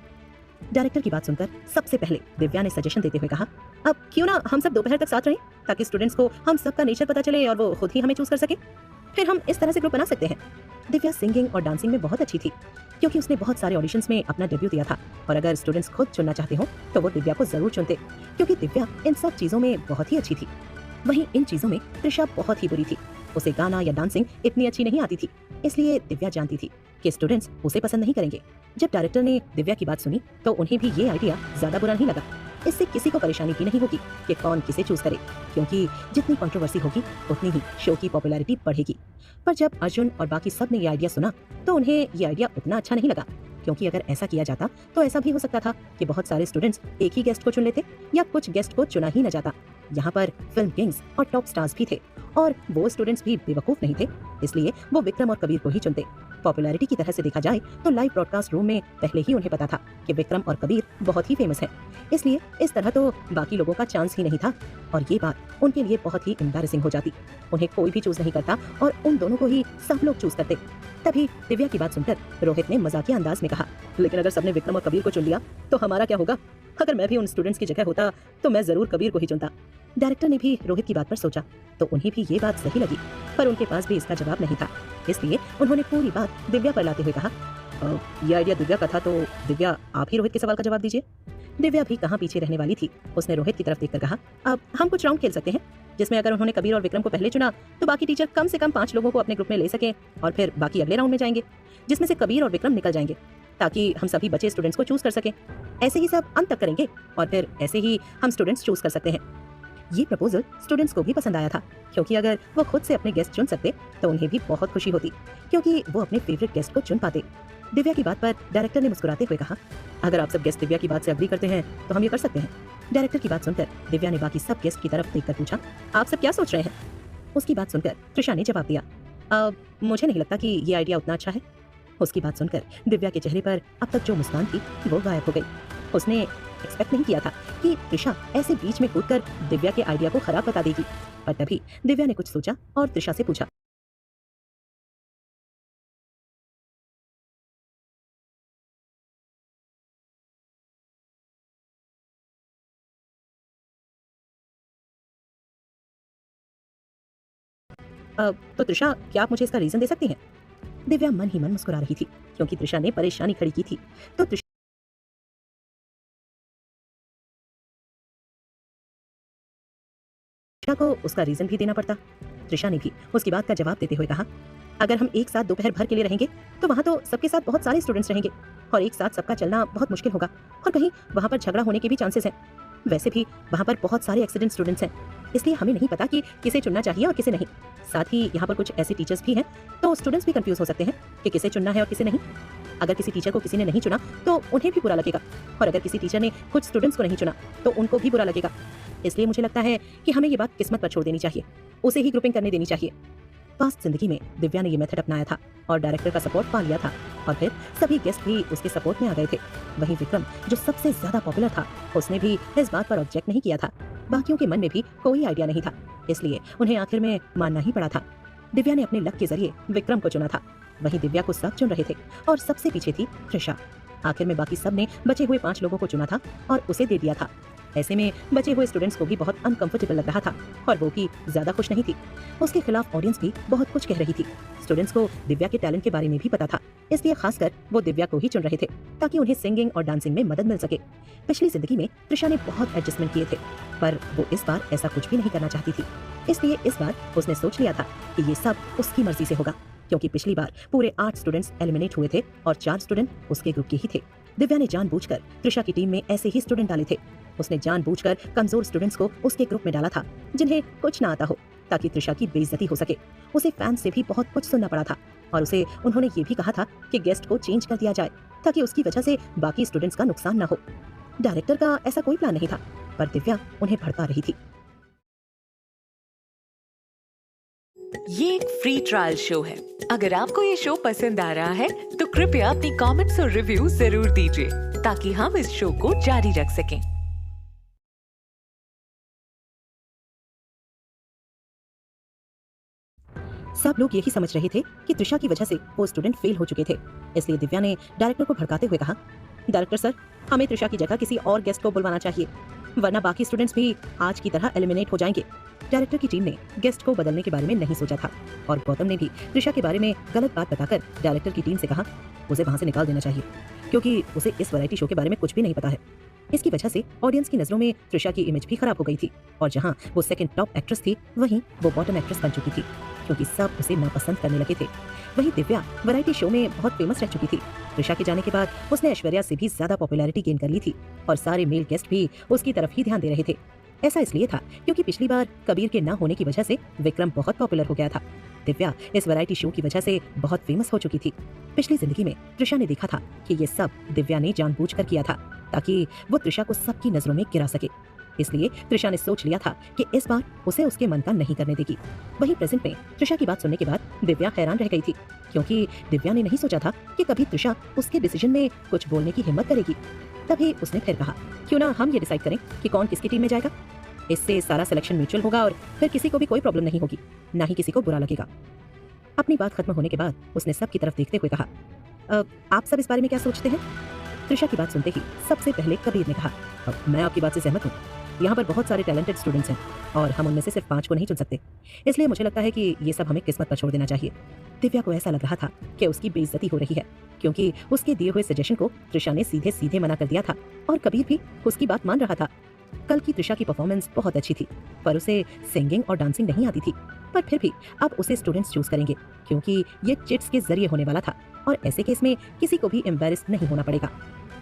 [SPEAKER 3] डायरेक्टर की बात सुनकर सबसे पहले दिव्या ने सजेशन देते हुए कहा, अब क्यों ना हम सब दोपहर तक साथ रहें, ताकि स्टूडेंट्स को हम सबका नेचर पता चले और वो खुद ही हमें चूज कर सके। फिर हम इस तरह से ग्रुप बना सकते हैं। दिव्या सिंगिंग और डांसिंग में बहुत अच्छी थी, क्योंकि उसने बहुत सारे ऑडिशंस में अपना डेब्यू दिया था, और अगर स्टूडेंट्स खुद चुनना चाहते हो तो वो दिव्या को जरूर चुनते, क्योंकि दिव्या इन सब चीजों में बहुत ही अच्छी थी। वहीं इन चीजों में त्रिशा बहुत ही बुरी थी। उसे गाना या डांसिंग इतनी अच्छी नहीं आती थी, इसलिए दिव्या जानती थी कि स्टूडेंट्स उसे पसंद नहीं करेंगे। जब डायरेक्टर ने दिव्या की बात सुनी तो उन्हें भी ये आइडिया ज्यादा बुरा नहीं लगा। इससे किसी को परेशानी भी नहीं होगी कि कौन किसे चूज करे, क्योंकि जितनी कंट्रोवर्सी होगी उतनी ही शो की पॉपुलैरिटी बढ़ेगी। पर जब अर्जुन और बाकी सब ने ये आइडिया सुना तो उन्हें ये आइडिया उतना अच्छा नहीं लगा, क्योंकि अगर ऐसा किया जाता तो ऐसा भी हो सकता था कि बहुत सारे स्टूडेंट्स एक ही गेस्ट को चुन लेते या कुछ गेस्ट को चुना ही न जाता। यहाँ पर फिल्म किंग्स और टॉप स्टार्स भी थे और वो स्टूडेंट्स भी बेवकूफ नहीं थे, इसलिए वो विक्रम और कबीर को ही चुनते। पॉपुलैरिटी की तरह से देखा जाए तो लाइव ब्रॉडकास्ट रूम में पहले ही उन्हें पता था कि विक्रम और कबीर बहुत ही फेमस हैं, इसलिए इस तरह तो बाकी लोगों का चांस ही नहीं था, और ये बात उनके लिए बहुत ही एम्बैरेसिंग हो जाती। उन्हें कोई भी चूज नहीं करता और उन दोनों को ही सब लोग चूज करते। तभी दिव्या की बात सुनकर रोहित ने मजाकिया अंदाज में कहा, लेकिन अगर सबने विक्रम और कबीर को चुन लिया तो हमारा क्या होगा? अगर मैं भी उन स्टूडेंट्स की जगह होता तो मैं जरूर कबीर को ही चुनता। डायरेक्टर ने भी रोहित की बात पर सोचा तो उन्हें भी ये बात सही लगी, पर उनके पास भी इसका जवाब नहीं था, इसलिए उन्होंने पूरी बात दिव्या पर लाते हुए कहा, यह आइडिया दिव्या का था, तो दिव्या आप ही रोहित के सवाल का जवाब दीजिए। दिव्या भी कहाँ पीछे रहने वाली थी, उसने रोहित की तरफ देखकर कहा, अब हम कुछ राउंड खेल सकते हैं, जिसमें अगर उन्होंने कबीर और विक्रम को पहले चुना तो बाकी टीचर कम से कम 5 लोगों को अपने ग्रुप में ले सके, और फिर बाकी अगले राउंड में जाएंगे जिसमें से कबीर और विक्रम निकल जाएंगे, ताकि हम सभी बचे स्टूडेंट्स को चूज कर सकें। ऐसे ही सब अंत तक करेंगे और फिर ऐसे ही हम स्टूडेंट्स चूज कर सकते हैं। ये प्रपोजल स्टूडेंट्स को भी पसंद आया था, क्योंकि अगर वो खुद से अपने गेस्ट चुन सकते तो उन्हें भी बहुत खुशी होती, क्योंकि वो अपने फेवरेट गेस्ट को चुन पाते। दिव्या की बात पर डायरेक्टर ने मुस्कुराते हुए कहा, अगर आप सब गेस्ट दिव्या की बात से अग्री करते हैं तो हम ये कर सकते हैं। डायरेक्टर की बात सुनकर दिव्या ने बाकी सब गेस्ट की तरफ देखकर पूछा, आप सब क्या सोच रहे हैं? उसकी बात सुनकर त्रिशा ने जवाब दिया, मुझे नहीं लगता कि ये आइडिया उतना अच्छा है। उसकी बात सुनकर दिव्या के चेहरे पर अब तक जो मुस्कान थी वो गायब हो गई। उसने एक्सपेक्ट नहीं किया था कि त्रिशा ऐसे बीच में कूदकर दिव्या के आइडिया को खराब बता देगी। पर तभी दिव्या ने कुछ सोचा और त्रिशा से पूछा, तो त्रिशा, क्या आप मुझे इसका रीजन दे सकती हैं? दिव्या मन ही मन मुस्कुरा रही थी क्योंकि त्रिशा ने परेशानी खड़ी की थी। तो त्रिशा को उसका रीजन भी देना पड़ता। त्रिशा ने भी उसकी बात का जवाब देते हुए कहा, अगर हम एक साथ दोपहर भर के लिए रहेंगे तो वहाँ तो सबके साथ बहुत सारे स्टूडेंट्स रहेंगे और एक साथ सबका चलना बहुत मुश्किल होगा और कहीं वहाँ पर झगड़ा होने के भी चांसेस हैं। वैसे भी वहाँ पर बहुत सारे एक्सीडेंट स्टूडेंट्स हैं, इसलिए हमें नहीं पता कि किसे चुनना चाहिए और किसे नहीं। साथ ही यहाँ पर कुछ ऐसे टीचर्स भी हैं तो स्टूडेंट्स भी कंफ्यूज हो सकते हैं कि किसे चुनना है और किसे नहीं। अगर किसी टीचर को किसी ने नहीं चुना तो उन्हें भी बुरा लगेगा और अगर किसी टीचर ने कुछ स्टूडेंट्स को नहीं चुना तो उनको भी बुरा लगेगा। इसलिए मुझे लगता है कि हमें ये बात किस्मत पर छोड़ देनी चाहिए, उसे ही ग्रुपिंग करने देनी चाहिए। पास्ट जिंदगी में दिव्या ने ये मेथड अपनाया था और डायरेक्टर का सपोर्ट पा लिया था और फिर सभी गेस्ट भी उसके सपोर्ट में आ गए थे। वहीं विक्रम, जो सबसे ज्यादा पॉपुलर था, उसने भी इस बात पर ऑब्जेक्ट नहीं किया था। बाकियों के मन में भी कोई आइडिया नहीं था, इसलिए उन्हें आखिर में मानना ही पड़ा था। दिव्या ने अपने लक के जरिए विक्रम को चुना था। वहीं दिव्या को सब चुन रहे थे और सबसे पीछे थी त्रिशा। आखिर में बाकी सब ने बचे हुए 5 लोगों को चुना था और उसे दे दिया था। ऐसे में बचे हुए स्टूडेंट्स को भी बहुत अनकंफर्टेबल लग रहा था और वो भी ज्यादा खुश नहीं थी। उसके खिलाफ ऑडियंस भी बहुत कुछ कह रही थी। स्टूडेंट्स को दिव्या के टैलेंट के बारे में भी पता था, इसलिए खासकर वो दिव्या को ही चुन रहे थे ताकि उन्हें सिंगिंग और डांसिंग में मदद मिल सके। पिछली जिंदगी में त्रिशा ने बहुत एडजस्टमेंट किए थे पर वो इस बार ऐसा कुछ भी नहीं करना चाहती थी। इसलिए इस बार उसने सोच लिया था कि ये सब उसकी मर्जी से होगा, क्योंकि पिछली बार पूरे 8 स्टूडेंट्स एलिमिनेट हुए थे और 4 स्टूडेंट उसके ग्रुप के ही थे। दिव्या ने जानबूझकर त्रिशा की टीम में ऐसे ही स्टूडेंट डाले थे। उसने जानबूझकर कमजोर स्टूडेंट्स को उसके ग्रुप में डाला था जिन्हें कुछ ना आता हो, ताकि त्रिशा की बेइज्जती हो सके। उसे फैंस से भी बहुत कुछ सुनना पड़ा था और उसे उन्होंने ये भी कहा था कि गेस्ट को चेंज कर दिया जाए ताकि उसकी वजह से बाकी स्टूडेंट्स का नुकसान ना हो। डायरेक्टर का ऐसा कोई प्लान नहीं था पर दिव्या उन्हें भड़का रही थी।
[SPEAKER 4] ये एक फ्री ट्रायल शो है। अगर आपको ये शो पसंद आ रहा है तो कृपया अपनी कमेंट्स और रिव्यू जरूर दीजिए ताकि हम इस शो को जारी रख सकें।
[SPEAKER 3] सब लोग यही समझ रहे थे कि त्रिशा की वजह से वो स्टूडेंट फेल हो चुके थे, इसलिए दिव्या ने डायरेक्टर को भड़काते हुए कहा, डायरेक्टर सर, हमें त्रिशा की जगह किसी और गेस्ट को बुलवाना चाहिए, वरना बाकी स्टूडेंट्स भी आज की तरह एलिमिनेट हो जाएंगे। डायरेक्टर की टीम ने गेस्ट को बदलने के बारे में नहीं सोचा था और गौतम ने भी त्रिशा के बारे में गलत बात बताकर डायरेक्टर की टीम से कहा उसे वहां से निकाल देना चाहिए, क्योंकि उसे इस वैरायटी शो के बारे में कुछ भी नहीं पता है। इसकी वजह से ऑडियंस की नजरों में त्रिशा की इमेज भी खराब हो गई थी और जहां वो सेकंड टॉप एक्ट्रेस थी वहीं वो बॉटम एक्ट्रेस बन चुकी थी, क्योंकि सब उसे नापसंद करने लगे थे। वहीं दिव्या वैरायटी शो में बहुत फेमस रह चुकी थी। त्रिशा के जाने के बाद उसने ऐश्वर्या से भी ज्यादा पॉपुलैरिटी गेन कर ली थी और सारे मेल गेस्ट भी उसकी तरफ ही ध्यान दे रहे थे। ऐसा इसलिए था क्योंकि पिछली बार कबीर के ना होने की वजह से विक्रम बहुत पॉपुलर हो गया था। दिव्या इस वैरायटी शो की वजह से बहुत फेमस हो चुकी थी। पिछली जिंदगी में त्रिशा ने देखा था कि ये सब दिव्या ने जानबूझकर किया था ताकि वो त्रिशा को सबकी नजरों में गिरा सके। इसलिए त्रिशा ने सोच लिया था कि इस बार उसे उसके मन का नहीं करने देगी। वहीं प्रेजेंट में त्रिशा की बात सुनने के बाद दिव्या हैरान रह गई थी, क्योंकि दिव्या ने नहीं सोचा था कि कभी त्रिशा उसके डिसीजन में कुछ बोलने की हिम्मत करेगी। तभी उसने फिर कहा, क्यों ना हम ये डिसाइड करें कि कौन किसकी टीम में जाएगा। इससे सारा सिलेक्शन म्यूचुअल होगा और फिर किसी को भी कोई प्रॉब्लम नहीं होगी, ना ही किसी को बुरा लगेगा। अपनी बात खत्म होने के बाद उसने सबकी तरफ देखते हुए कहा, आप सब इस बारे में क्या सोचते हैं? त्रिशा की बात सुनते ही सबसे पहले कबीर ने कहा, मैं आपकी बात से सहमत हूँ। यहाँ पर बहुत सारे टैलेंटेड स्टूडेंट्स हैं और हम उनमें से सिर्फ 5 को नहीं चुन सकते, इसलिए मुझे लगता है कि ये सब हमें किस्मत पर छोड़ देना चाहिए। दिव्या को ऐसा लग रहा था कि उसकी बेइज्जती हो रही है, क्योंकि उसके दिए हुए सजेशन को त्रिशा ने सीधे सीधे मना कर दिया था और कबीर भी उसकी बात मान रहा था। कल की त्रिशा की परफॉर्मेंस बहुत अच्छी थी पर उसे सिंगिंग और डांसिंग नहीं आती थी, पर फिर भी अब उसे स्टूडेंट्स चूज करेंगे क्योंकि ये चिट्स के जरिए होने वाला था और ऐसे केस में किसी को भी एम्बैरेस नहीं होना पड़ेगा।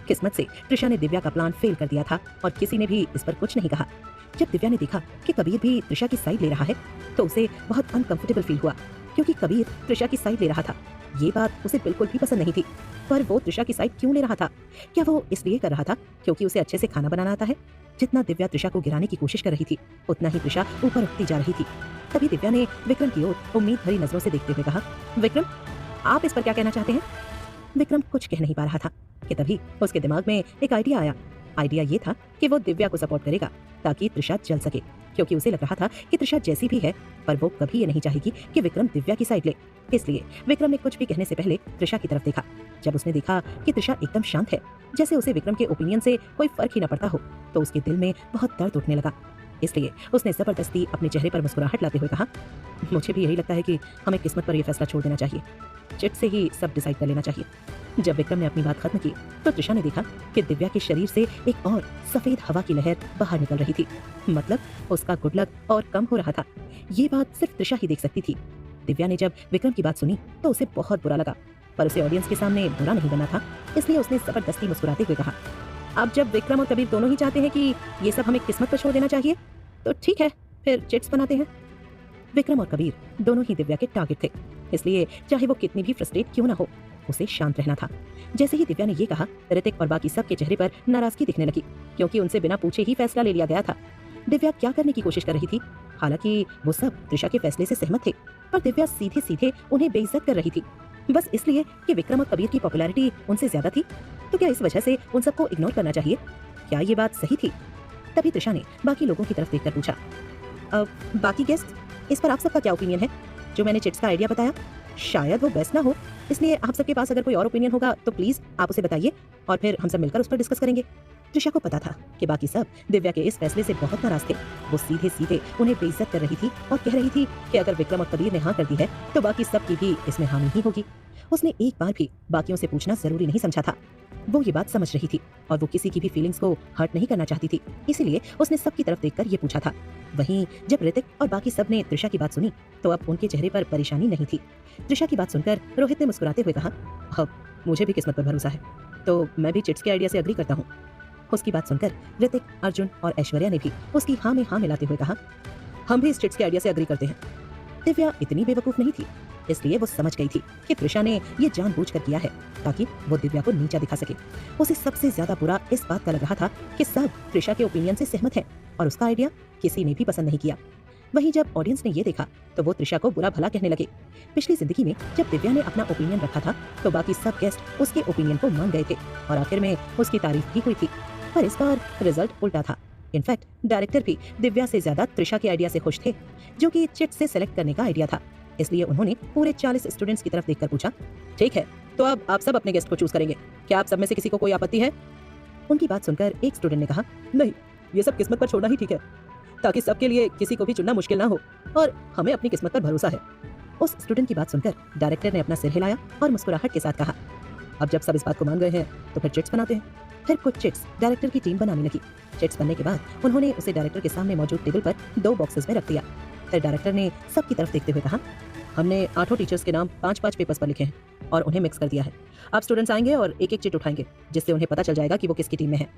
[SPEAKER 3] किस्मत से त्रिशा ने दिव्या का प्लान फेल कर दिया था और किसी ने भी इस पर कुछ नहीं कहा। जब दिव्या ने देखा कि कबीर भी त्रिशा की साइड ले रहा है तो उसे बहुत अनकंफर्टेबल फील हुआ, क्योंकि कबीर त्रिशा की साइड ले रहा था। ये बात उसे बिल्कुल भी पसंद नहीं थी। पर वो त्रिशा की साइड क्यों ले रहा था? क्या वो इसलिए कर रहा था क्योंकि उसे अच्छे से खाना बनाना आता है? जितना दिव्या त्रिशा को गिराने की कोशिश कर रही थी उतना ही त्रिशा ऊपर उठती जा रही थी। तभी दिव्या ने विक्रम की ओर उम्मीद भरी नजरों से देखते हुए कहा, विक्रम, आप इस पर क्या कहना चाहते हैं? विक्रम कुछ कह नहीं पा रहा था कि तभी उसके दिमाग में एक आइडिया आया। आइडिया ये था कि वो दिव्या को सपोर्ट करेगा ताकि त्रिशा जल सके, क्योंकि उसे लग रहा था कि त्रिशा जैसी भी है पर वो कभी ये नहीं चाहेगी कि विक्रम दिव्या की साइड ले। इसलिए विक्रम ने कुछ भी कहने से पहले त्रिशा की तरफ देखा। जब उसने देखा कि त्रिशा एकदम शांत है, जैसे उसे विक्रम के ओपिनियन से कोई फर्क ही न पड़ता हो, तो उसके दिल में बहुत दर्द उठने लगा। इसलिए उसने जबरदस्ती अपने चेहरे पर मुस्कुराहट लाते हुए कहा, मुझे भी यही लगता है कि हमें किस्मत पर यह फैसला छोड़ देना चाहिए, चिट से ही सब डिसाइड कर लेना चाहिए। जब विक्रम ने अपनी बात खत्म की तो त्रिशा ने देखा कि दिव्या के शरीर से एक और सफेद हवा की लहर बाहर निकल रही थी। मतलब उसका गुड लक और कम हो रहा था। ये बात सिर्फ त्रिशा ही देख सकती थी। दिव्या ने जब विक्रम की बात सुनी तो उसे बहुत बुरा लगा, पर उसे ऑडियंस के सामने बुरा नहीं बनना था, इसलिए उसने जबरदस्ती मुस्कुराते हुए कहा, अब जब विक्रम और कबीर दोनों ही चाहते हैं कि ये सब हमें किस्मत पर छोड़ देना चाहिए, तो ठीक है, फिर चिट्स बनाते हैं। विक्रम और कबीर दोनों ही दिव्या के टारगेट थे, इसलिए चाहे वो कितनी भी फ्रस्ट्रेट क्यों ना हो, उसे शांत रहना था। जैसे ही दिव्या ने ये कहा, ऋतिक और बाकी सबके चेहरे पर नाराजगी दिखने लगी, क्योंकि उनसे बिना पूछे ही फैसला ले लिया गया था। दिव्या क्या करने की कोशिश कर रही थी? हालांकि वो सब त्रिशा के फैसले से सहमत थे, पर दिव्या सीधे सीधे उन्हें बेइज्जत कर रही थी, बस इसलिए कि विक्रम और कबीर की पॉपुलैरिटी उनसे ज्यादा थी। तो क्या इस वजह से उन सबको इग्नोर करना चाहिए? क्या ये बात सही थी? तभी त्रिशा ने बाकी लोगों की तरफ देखकर पूछा, बाकी गेस्ट, इस पर आप सबका क्या ओपिनियन है? जो मैंने चिट्स का आइडिया बताया, शायद वो बेस्ट ना हो, इसलिए आप सबके पास अगर कोई और ओपिनियन होगा तो प्लीज आप उसे बताइए और फिर हम सब मिलकर उस पर डिस्कस करेंगे। त्रिशा को पता था कि बाकी सब दिव्या के इस फैसले से बहुत नाराज थे। वो सीधे सीधे उन्हें बेइज्जत कर रही थी और कह रही थी कि अगर विक्रम और कबीर ने हाँ कर दी है तो बाकी सब की भी इसमें हामी ही होगी। उसने एक बार भी बाकियों से पूछना जरूरी नहीं समझा था। वो ये बात समझ रही थी और वो किसी की भी फीलिंग्स को हर्ट नहीं करना चाहती थी, इसीलिए उसने सबकी तरफ देखकर ये पूछा था। वहीं जब ऋतिक और बाकी सब ने त्रिशा की बात सुनी तो अब उनके चेहरे पर परेशानी नहीं थी। त्रिशा की बात सुनकर रोहित ने मुस्कुराते हुए कहा, अब मुझे भी किस्मत पर भरोसा है, तो मैं भी चिट्स के आइडिया से एग्री करता हूँ। उसकी बात सुनकर ऋतिक, अर्जुन और ऐश्वर्या ने भी उसकी हाँ में हाँ मिलाते हुए कहा, हम भी इस चिट्स के आइडिया से एग्री करते हैं। दिव्या इतनी बेवकूफ नहीं थी, इसलिए वो समझ गई थी कि त्रिशा ने ये जानबूझकर किया है ताकि वो दिव्या को नीचा दिखा सके। उसे सबसे ज्यादा बुरा इस बात का लग रहा था कि सब त्रिशा के ओपिनियन से सहमत हैं और उसका आइडिया किसी ने भी पसंद नहीं किया। वहीं जब ऑडियंस ने ये देखा तो वो त्रिशा को बुरा भला कहने लगे। पिछली जिंदगी में जब दिव्या ने अपना ओपिनियन रखा था तो बाकी सब गेस्ट उसके ओपिनियन को मान गए थे और आखिर में उसकी तारीफ भी हुई थी, पर इस बार रिजल्ट उल्टा था। इनफैक्ट डायरेक्टर भी दिव्या से ज्यादा त्रिशा के आइडिया से खुश थे, जो कि चिट से सेलेक्ट करने का आइडिया था। इसलिए उन्होंने पूरे 40 स्टूडेंट्स की तरफ देखकर पूछा, ठीक है, तो अब आप सब अपने गेस्ट को चूज करेंगे, क्या आप सब में से किसी को कोई आपत्ति है? उनकी बात सुनकर एक स्टूडेंट ने कहा, नहीं, ये सब किस्मत पर छोड़ना ही ठीक है, ताकि सबके लिए किसी को भी चुनना मुश्किल ना हो और हमें अपनी किस्मत पर भरोसा है। उस स्टूडेंट की बात सुनकर डायरेक्टर ने अपना सिर हिलाया और मुस्कुराहट के साथ कहा, अब जब सब इस बात को मान गए हैं तो फिर चिट्स बनाते हैं। फिर कुछ चिट्स डायरेक्टर की टीम बनाने लगी। चिट्स बनने के बाद उन्होंने उसे डायरेक्टर के सामने मौजूद टेबल पर 2 बॉक्सेस में रख दिया। फिर डायरेक्टर ने सबकी तरफ देखते हुए कहा, हमने 8 टीचर्स के नाम 5-5 पेपर्स पर लिखे हैं और उन्हें मिक्स कर दिया है। आप स्टूडेंट्स आएंगे और एक एक चिट उठाएंगे, जिससे उन्हें पता चल जाएगा कि वो किसकी टीम में है।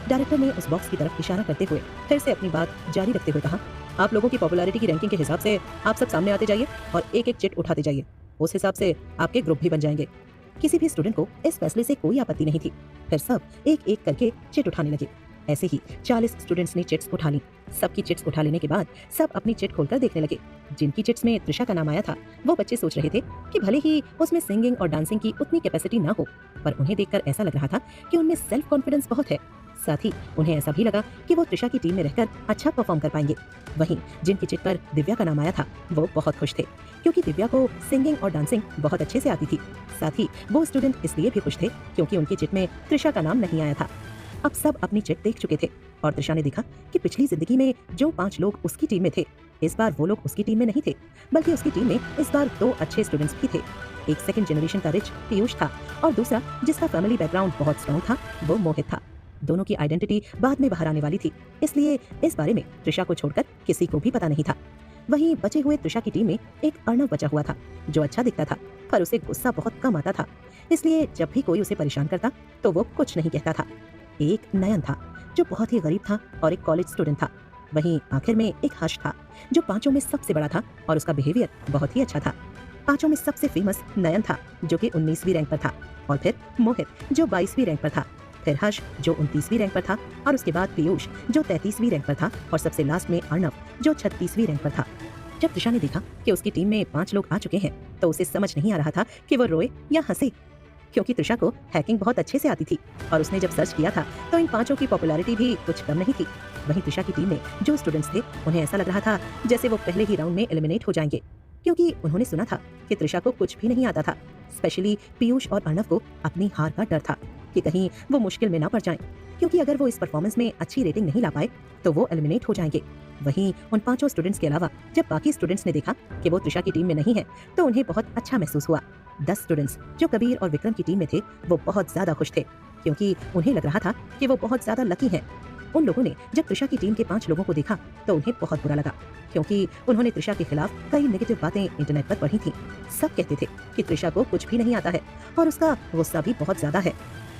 [SPEAKER 3] डायरेक्टर ने उस बॉक्स की तरफ इशारा करते हुए फिर से अपनी बात जारी रखते हुए कहा, आप लोगों की पॉपुलैरिटी की रैंकिंग के हिसाब से आप सब सामने आते जाइए और एक एक चिट उठाते जाइए, उस हिसाब से आपके ग्रुप भी बन जाएंगे। किसी भी स्टूडेंट को इस फैसले से कोई आपत्ति नहीं थी। फिर सब एक एक करके चिट उठाने लगे। ऐसे ही 40 स्टूडेंट्स ने चिट्स उठा ली। सबकी चिट्स उठा लेने के बाद सब अपनी चिट खोलकर देखने लगे। जिनकी चिट्स में त्रिशा का नाम आया था वो बच्चे सोच रहे थे कि भले ही उसमें सिंगिंग और डांसिंग की उतनी कैपेसिटी ना हो, पर उन्हें देखकर ऐसा लग रहा था कि उनमें सेल्फ कॉन्फिडेंस बहुत है। साथ ही उन्हें ऐसा भी लगा कि वो त्रिशा की टीम में रहकर अच्छा परफॉर्म कर पाएंगे। वहीं जिनकी चिट पर दिव्या का नाम आया था वो बहुत खुश थे, क्योंकि दिव्या को सिंगिंग और डांसिंग बहुत अच्छे से आती थी। साथ ही वो स्टूडेंट इसलिए भी खुश थे क्योंकि उनकी चिट में त्रिशा का नाम नहीं आया था। अब सब अपनी चिट देख चुके थे और त्रिशा ने देखा कि पिछली जिंदगी में जो 5 लोग उसकी टीम में थे, इस बार वो लोग उसकी टीम में नहीं थे, बल्कि उसकी टीम में इस बार 2 अच्छे स्टूडेंट्स भी थे। एक सेकंड जनरेशन का रिच पीयूष था और दूसरा जिसका फैमिली बैकग्राउंड बहुत स्ट्रॉन्ग था वो मोहित था। दोनों की आइडेंटिटी बाद में बाहर आने वाली थी, इसलिए इस बारे में त्रिशा को छोड़कर किसी को भी पता नहीं था। वहीं बचे हुए त्रिशा की टीम में एक अर्णव बचा हुआ था, जो अच्छा दिखता था पर उसे गुस्सा बहुत कम आता था, इसलिए जब भी कोई उसे परेशान करता तो वो कुछ नहीं कहता था। एक नयन था जो बहुत ही गरीब था और एक कॉलेज स्टूडेंट था। वहीं आखिर में एक हर्ष था जो 5 में सबसे बड़ा था और उसका बिहेवियर बहुत ही अच्छा था। 5 में सबसे फेमस नयन था जो कि 19वीं रैंक पर था, और फिर मोहित जो 22वीं रैंक पर था, फिर हर्ष जो 29वीं रैंक पर था, और उसके बाद पीयूष जो 33वीं रैंक पर था, और सबसे लास्ट में अर्णव जो 36वीं रैंक पर था। जब त्रिशा ने देखा कि उसकी टीम में 5 लोग आ चुके हैं तो उसे समझ नहीं आ रहा था कि वो रोए या हंसे। क्योंकि त्रिशा को हैकिंग बहुत अच्छे से आती थी और उसने जब सर्च किया था तो इन पांचों की पॉपुलैरिटी भी कुछ कम नहीं थी। वहीं त्रिशा की टीम में जो स्टूडेंट्स थे उन्हें ऐसा लग रहा था जैसे वो पहले ही राउंड में एलिमिनेट हो जाएंगे, क्योंकि उन्होंने सुना था कि त्रिशा को कुछ भी नहीं आता था। स्पेशली पीयूष और अर्णव को अपनी हार का डर था कि कहीं वो मुश्किल में ना पड़ जाएं, क्योंकि अगर वो इस परफॉर्मेंस में अच्छी रेटिंग नहीं ला पाए तो वो एलिमिनेट हो जाएंगे। वहीं उन पांचों स्टूडेंट्स के अलावा जब बाकी स्टूडेंट्स ने देखा कि वो त्रिशा की टीम में नहीं है तो उन्हें बहुत अच्छा महसूस हुआ। 10 स्टूडेंट्स जो कबीर और विक्रम की टीम में थे वो बहुत ज्यादा खुश थे, क्योंकि उन्हें लग रहा था कि वो बहुत ज्यादा लकी हैं। उन लोगों ने जब त्रिशा की टीम के 5 लोगों को देखा तो उन्हें बहुत बुरा लगा, क्योंकि उन्होंने त्रिशा के खिलाफ कई नेगेटिव बातें इंटरनेट पर पढ़ी थी। सब कहते थे कि त्रिशा को कुछ भी नहीं आता है और उसका गुस्सा भी बहुत ज्यादा है,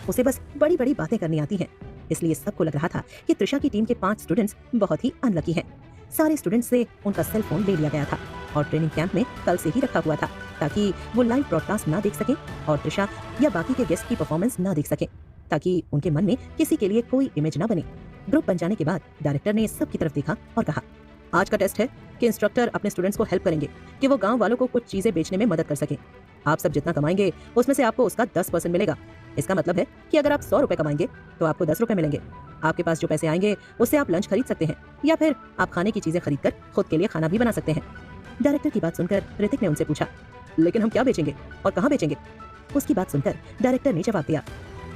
[SPEAKER 3] उसे बस बड़ी बड़ी बातें करनी आती हैं। इसलिए सबको लग रहा था कि त्रिशा की टीम के 5 स्टूडेंट्स बहुत ही अनलकी हैं। सारे स्टूडेंट्स से उनका सेल फोन ले लिया गया था और ट्रेनिंग कैंप में कल से ही रखा हुआ था, ताकि वो लाइव ब्रॉडकास्ट ना देख सकें और त्रिशा या बाकी के गेस्ट की परफॉर्मेंस ना देख सकें, ताकि उनके मन में किसी के लिए कोई इमेज ना बने। ग्रुप बन जाने के बाद डायरेक्टर ने सबकी तरफ देखा और कहा, आज का टेस्ट है कि इंस्ट्रक्टर अपने स्टूडेंट्स को हेल्प करेंगे कि वो गांव वालों को कुछ चीजें बेचने में मदद कर सके। आप सब जितना कमाएंगे उसमें से आपको उसका 10% मिलेगा। इसका मतलब है कि अगर आप 100 रुपए कमाएंगे तो आपको 10 रुपए मिलेंगे। आपके पास जो पैसे आएंगे उससे आप लंच खरीद सकते हैं या फिर आप खाने की चीजें खरीद कर खुद के लिए खाना भी बना सकते हैं। डायरेक्टर की बात सुनकर ऋतिक ने उनसे पूछा, लेकिन हम क्या बेचेंगे और कहाँ बेचेंगे? उसकी बात सुनकर डायरेक्टर ने जवाब दिया,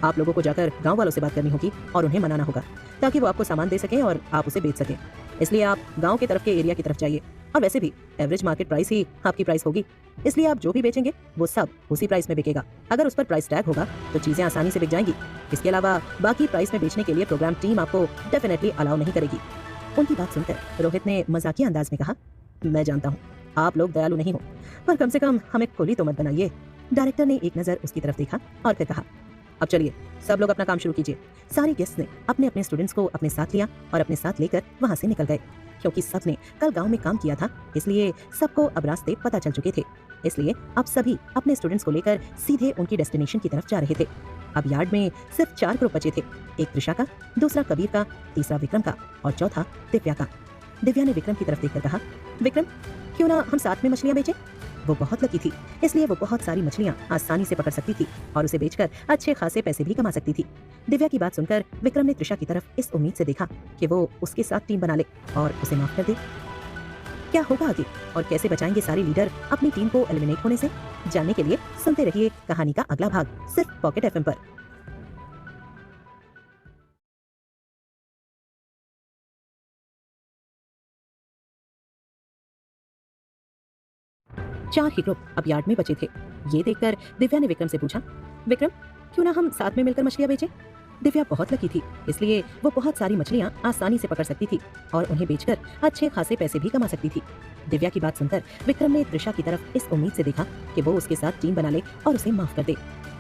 [SPEAKER 3] आप लोगों को जाकर गांव वालों से बात करनी होगी और उन्हें मनाना होगा, ताकि वो आपको सामान दे सकें और आप उसे बेच सकें। इसलिए आप गांव के तरफ के एरिया की तरफ जाइए, और वैसे भी एवरेज मार्केट प्राइस ही आपकी प्राइस होगी, इसलिए आप जो भी बेचेंगे वो सब उसी प्राइस में बिकेगा। अगर उस पर प्राइस टैग होगा तो चीजें आसानी से बिक जाएंगी। इसके अलावा बाकी प्राइस में बेचने के लिए प्रोग्राम टीम आपको डेफिनेटली अलाउ नहीं करेगी। उनकी बात सुनकर रोहित ने मजाकिया अंदाज में कहा, मैं जानता हूँ आप लोग दयालु नहीं हो, पर कम से कम हमें कुली तो मत बनाइए। डायरेक्टर ने एक नजर उसकी तरफ देखा और फिर कहा, अब चलिए सब लोग अपना काम शुरू कीजिए। सारे गेस्ट ने अपने अपने स्टूडेंट्स को अपने साथ लिया और अपने साथ लेकर वहां से निकल गए। क्योंकि सबने कल गांव में काम किया था, इसलिए सबको अब रास्ते पता चल चुके थे। इसलिए अब सभी अपने स्टूडेंट्स को लेकर सीधे उनकी डेस्टिनेशन की तरफ जा रहे थे। अब यार्ड में सिर्फ 4 ग्रुप बचे थे, एक त्रिशा का, दूसरा कबीर का, तीसरा विक्रम का और चौथा दिव्या का। दिव्या ने विक्रम की तरफ देखकर कहा, विक्रम क्यों ना हम साथ में मछलियां बेचें? वो बहुत लकी थी, इसलिए वो बहुत सारी मछलियां आसानी से पकड़ सकती थी और उसे बेचकर अच्छे खासे पैसे भी कमा सकती थी। दिव्या की बात सुनकर विक्रम ने त्रिशा की तरफ इस उम्मीद से देखा कि वो उसके साथ टीम बना ले और उसे माफ कर दे। क्या होगा आगे और कैसे बचाएंगे सारे लीडर अपनी टीम को एलिमिनेट होने से? जानने के लिए सुनते रहिए कहानी का अगला भाग सिर्फ पॉकेट एफएम पर। चार ही ग्रुप अब यार्ड में बचे थे। ये देखकर दिव्या ने विक्रम से पूछा, विक्रम क्यों ना हम साथ में मिलकर मछलियां बेचें? दिव्या बहुत लकी थी, इसलिए वो बहुत सारी मछलियां आसानी से पकड़ सकती थी और उन्हें बेचकर अच्छे खासे पैसे भी कमा सकती थी। दिव्या की बात सुनकर विक्रम ने त्रिशा की तरफ इस उम्मीद से देखा कि वो उसके साथ टीम बना ले और उसे माफ कर दे।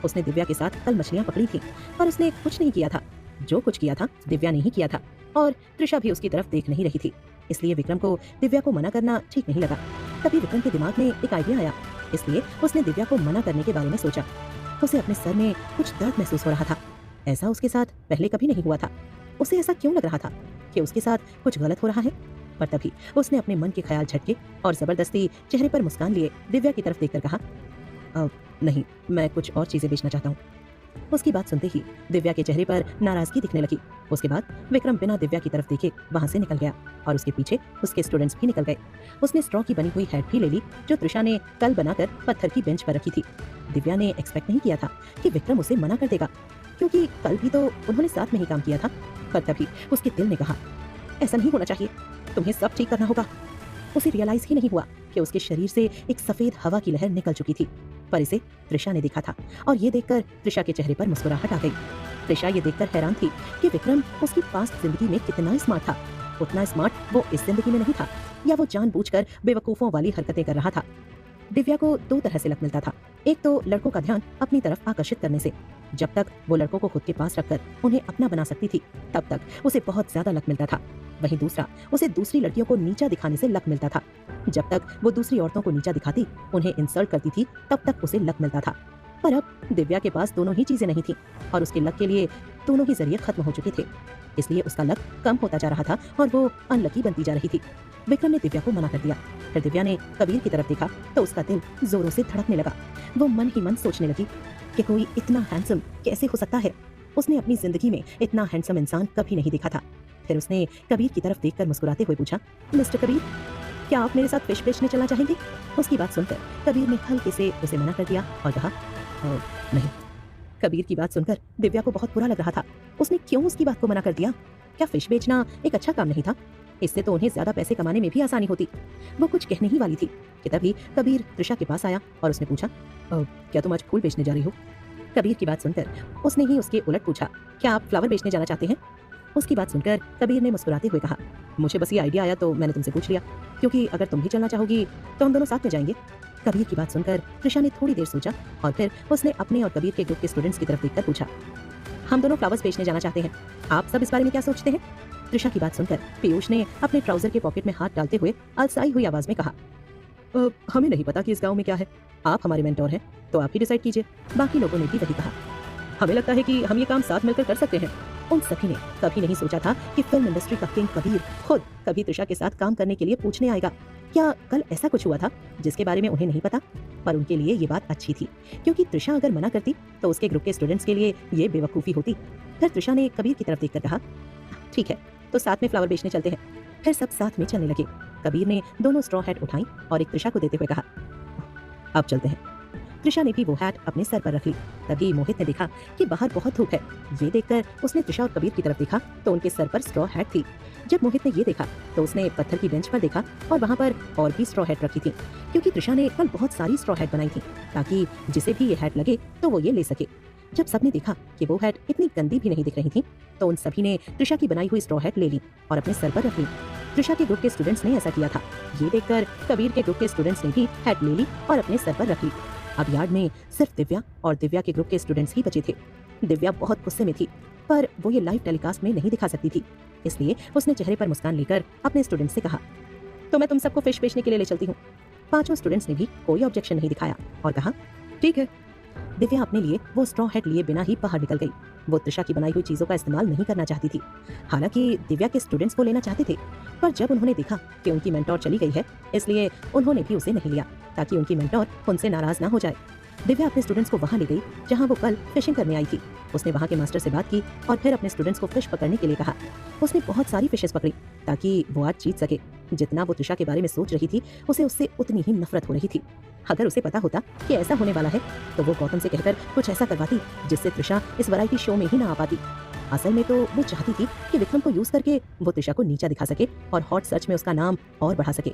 [SPEAKER 3] उसने दिव्या के साथ कल मछलियां पकड़ी थी, पर उसने कुछ नहीं किया था। जो कुछ किया था दिव्या ने ही किया था और त्रिशा भी उसकी तरफ देख नहीं रही थी। इसलिए विक्रम को दिव्या को मना करना ठीक नहीं लगा। तभी विक्रम के दिमाग में एक आइडिया आया, इसलिए उसने दिव्या को मना करने के बारे में सोचा। उसे अपने सर में कुछ दर्द महसूस हो रहा था। ऐसा उसके साथ पहले कभी नहीं हुआ था। उसे ऐसा क्यों लग रहा था कि उसके साथ कुछ गलत हो रहा है? पर तभी उसने अपने मन के ख्याल झटके और जबरदस्ती चेहरे पर मुस्कान लिए दिव्या की तरफ देखकर कहा, नहीं, मैं कुछ और चीजें बेचना चाहता हूँ। उसकी बात सुनते ही दिव्या के चेहरे पर नाराजगी दिखने लगी। उसके बाद विक्रम बिना दिव्या की तरफ देखे वहां से निकल गया और उसके पीछे उसके स्टूडेंट्स भी निकल गए। उसने स्ट्रॉ की बनी हुई हैट भी ले ली जो त्रिशा ने कल बनाकर पत्थर की बेंच पर रखी थी। दिव्या ने एक्सपेक्ट नहीं किया था कि विक्रम उसे मना कर देगा, क्योंकि कल भी तो उन्होंने साथ में ही काम किया था। पर तभी उसके दिल ने कहा, ऐसा नहीं होना चाहिए, तुम्हें सब ठीक करना होगा। उसे रियलाइज ही नहीं हुआ कि उसके शरीर से एक सफेद हवा की लहर निकल चुकी थी, पर इसे त्रिशा ने देखा था और ये देखकर त्रिशा के चेहरे पर मुस्कुराहट आ गई। त्रिशा ये देखकर हैरान थी कि विक्रम उसकी पास्ट जिंदगी में कितना स्मार्ट था। उतना स्मार्ट वो इस जिंदगी में नहीं था, या वो जानबूझकर बेवकूफों वाली हरकतें कर रहा था। दिव्या को 2 तरह से लक मिलता था। एक तो लड़कों का ध्यान अपनी तरफ आकर्षित करने से। जब तक वो लड़कों को खुद के पास रखकर उन्हें अपना बना सकती थी, तब तक उसे बहुत ज्यादा लक मिलता था। वहीं दूसरा, उसे दूसरी लड़कियों को नीचा दिखाने से लक मिलता था। जब तक वो दूसरी औरतों को नीचा दिखाती, उन्हें इंसल्ट करती थी, तब तक उसे लक मिलता था। पर अब दिव्या के पास दोनों ही चीजें नहीं थी और उसके लक के लिए दोनों ही जरिए खत्म हो चुके थे। इसलिए उसका लक कम होता जा रहा था और वो अनलकी बनती जा रही थी। विक्रम ने दिव्या को मना कर दिया। फिर दिव्या ने कबीर की तरफ देखा तो उसका दिल जोरों से धड़कने लगा। वो मन ही मन सोचने लगी, कि कोई इतना हैंडसम कैसे हो सकता है। उसने अपनी जिंदगी में इतना हैंडसम इंसान कभी नहीं देखा था। फिर उसने कबीर की तरफ देखकर मुस्कुराते हुए पूछा, मिस्टर कबीर, क्या आप मेरे साथ फिश बेचने चलना चाहेंगे? उसकी बात सुनकर कबीर ने हल्के से उसे मना कर दिया और कहा, नहीं। कबीर की बात सुनकर दिव्या को बहुत बुरा लग रहा था। उसने क्यों उसकी बात को मना कर दिया? क्या फिश बेचना एक अच्छा काम नहीं था? इससे तो उन्हें ज्यादा पैसे कमाने में भी आसानी होती। वो कुछ कहने ही वाली थी कि तभी कबीर त्रिशा के पास आया और उसने पूछा, क्या तुम आज फूल बेचने जा रही हो? कबीर की बात सुनकर उसने ही उसके उलट पूछा, क्या आप फ्लावर बेचने जाना चाहते हैं? उसकी बात सुनकर कबीर ने मुस्कुराते हुए कहा, मुझे बस ये आइडिया आया तो मैंने तुमसे पूछ लिया, क्योंकि अगर तुम भी चलना चाहोगी तो हम दोनों साथ में जाएंगे। कबीर की बात सुनकर त्रिशा ने थोड़ी देर सोचा और फिर उसने अपने और कबीर के ग्रुप के स्टूडेंट्स की तरफ देखकर पूछा, हम दोनों फ्लावर्स बेचने जाना चाहते हैं, आप सब इस बारे में क्या सोचते हैं? त्रिशा की बात सुनकर पीयूष ने अपने ट्राउजर के पॉकेट में हाथ डालते हुए अलसाई हुई आवाज में कहा, हमें नहीं पता कि इस गांव में क्या है, आप हमारे मेंटोर हैं तो आप ही डिसाइड कीजिए। बाकी लोगों ने भी वही कहा। हमें लगता है कि हम ये काम साथ मिलकर कर सकते हैं। उन सभी ने कभी नहीं सोचा था कि फिल्म इंडस्ट्री का किंग कबीर खुद कभी त्रिशा के साथ काम करने के लिए पूछने आएगा। क्या कल ऐसा कुछ हुआ था जिसके बारे में उन्हें नहीं पता? पर उनके लिए ये बात अच्छी थी, क्योंकि त्रिशा अगर मना करती तो उसके ग्रुप के स्टूडेंट्स के लिए ये बेवकूफ़ी होती। फिर त्रिशा ने कबीर की तरफ देखकर कहा, ठीक है, तो साथ में फ्लावर बेचने चलते हैं। फिर सब साथ में चलने लगे। कबीर ने दोनों स्ट्रॉ हैट उठाई और एक त्रिशा को देते हुए कहा, अब चलते हैं। त्रिशा ने भी वो हैट अपने सर पर रख ली। तभी मोहित ने देखा कि बाहर बहुत धूप है। ये देखकर उसने त्रिशा और कबीर की तरफ देखा तो उनके सर पर स्ट्रॉ हैट थी। जब मोहित ने ये देखा तो उसने पत्थर की बेंच पर देखा और वहाँ पर और भी स्ट्रॉ हैट रखी थी, क्योंकि त्रिशा ने कल बहुत सारी स्ट्रॉ हैट बनाई थी ताकि जिसे भी ये हैट लगे तो वो ये ले सके। जब सबने देखा कि वो हैट इतनी गंदी भी नहीं दिख रही थी तो उन सभी ने त्रिशा की बनाई हुई स्ट्रॉ हैट ले ली और अपने सर पर रख ली। त्रिशा के ग्रुप के स्टूडेंट्स ने ऐसा किया था। ये देखकर कबीर के ग्रुप के स्टूडेंट्स ने भी हैट ले ली और अपने सर पर रख ली। अब यार्ड में सिर्फ दिव्या और दिव्या के ग्रुप के स्टूडेंट्स ही बचे थे। दिव्या बहुत गुस्से में थी, पर वो ये लाइव टेलीकास्ट में नहीं दिखा सकती थी, इसलिए उसने चेहरे पर मुस्कान लेकर अपने स्टूडेंट्स से कहा, तो मैं तुम सबको फिश बेचने के लिए ले चलती हूँ। पांचों स्टूडेंट्स ने भी कोई ऑब्जेक्शन नहीं दिखाया और कहा, ठीक है। दिव्या अपने लिए वो स्ट्रॉ हैट लिए बिना ही बाहर निकल गई। वो त्रिशा की बनाई हुई चीजों का इस्तेमाल नहीं करना चाहती थी। हालांकि दिव्या के स्टूडेंट्स को लेना चाहते थे, पर जब उन्होंने देखा कि उनकी मेंटोर चली गई है, इसलिए उन्होंने भी उसे नहीं लिया ताकि उनकी मेंटोर उनसे नाराज ना हो जाए। दिव्या अपने स्टूडेंट्स को वहां ले गई जहां वो कल फिशिंग करने आई थी। उसने वहां के मास्टर से बात की और फिर अपने स्टूडेंट्स को फिश पकड़ने के लिए कहा। उसने बहुत सारी फिशेस पकड़ी ताकि वो आज जीत सके। जितना वो त्रिशा के बारे में सोच रही थी, उसे उससे उतनी ही नफरत हो रही थी। अगर उसे पता होता कि ऐसा होने वाला है तो वो गौतम से कहकर कुछ ऐसा करवाती जिससे त्रिशा इस वैरायटी शो में ही ना आ पाती। असल में तो वो चाहती थी कि विक्रम को यूज करके वो त्रिशा को नीचा दिखा सके और हॉट सर्च में उसका नाम और बढ़ा सके,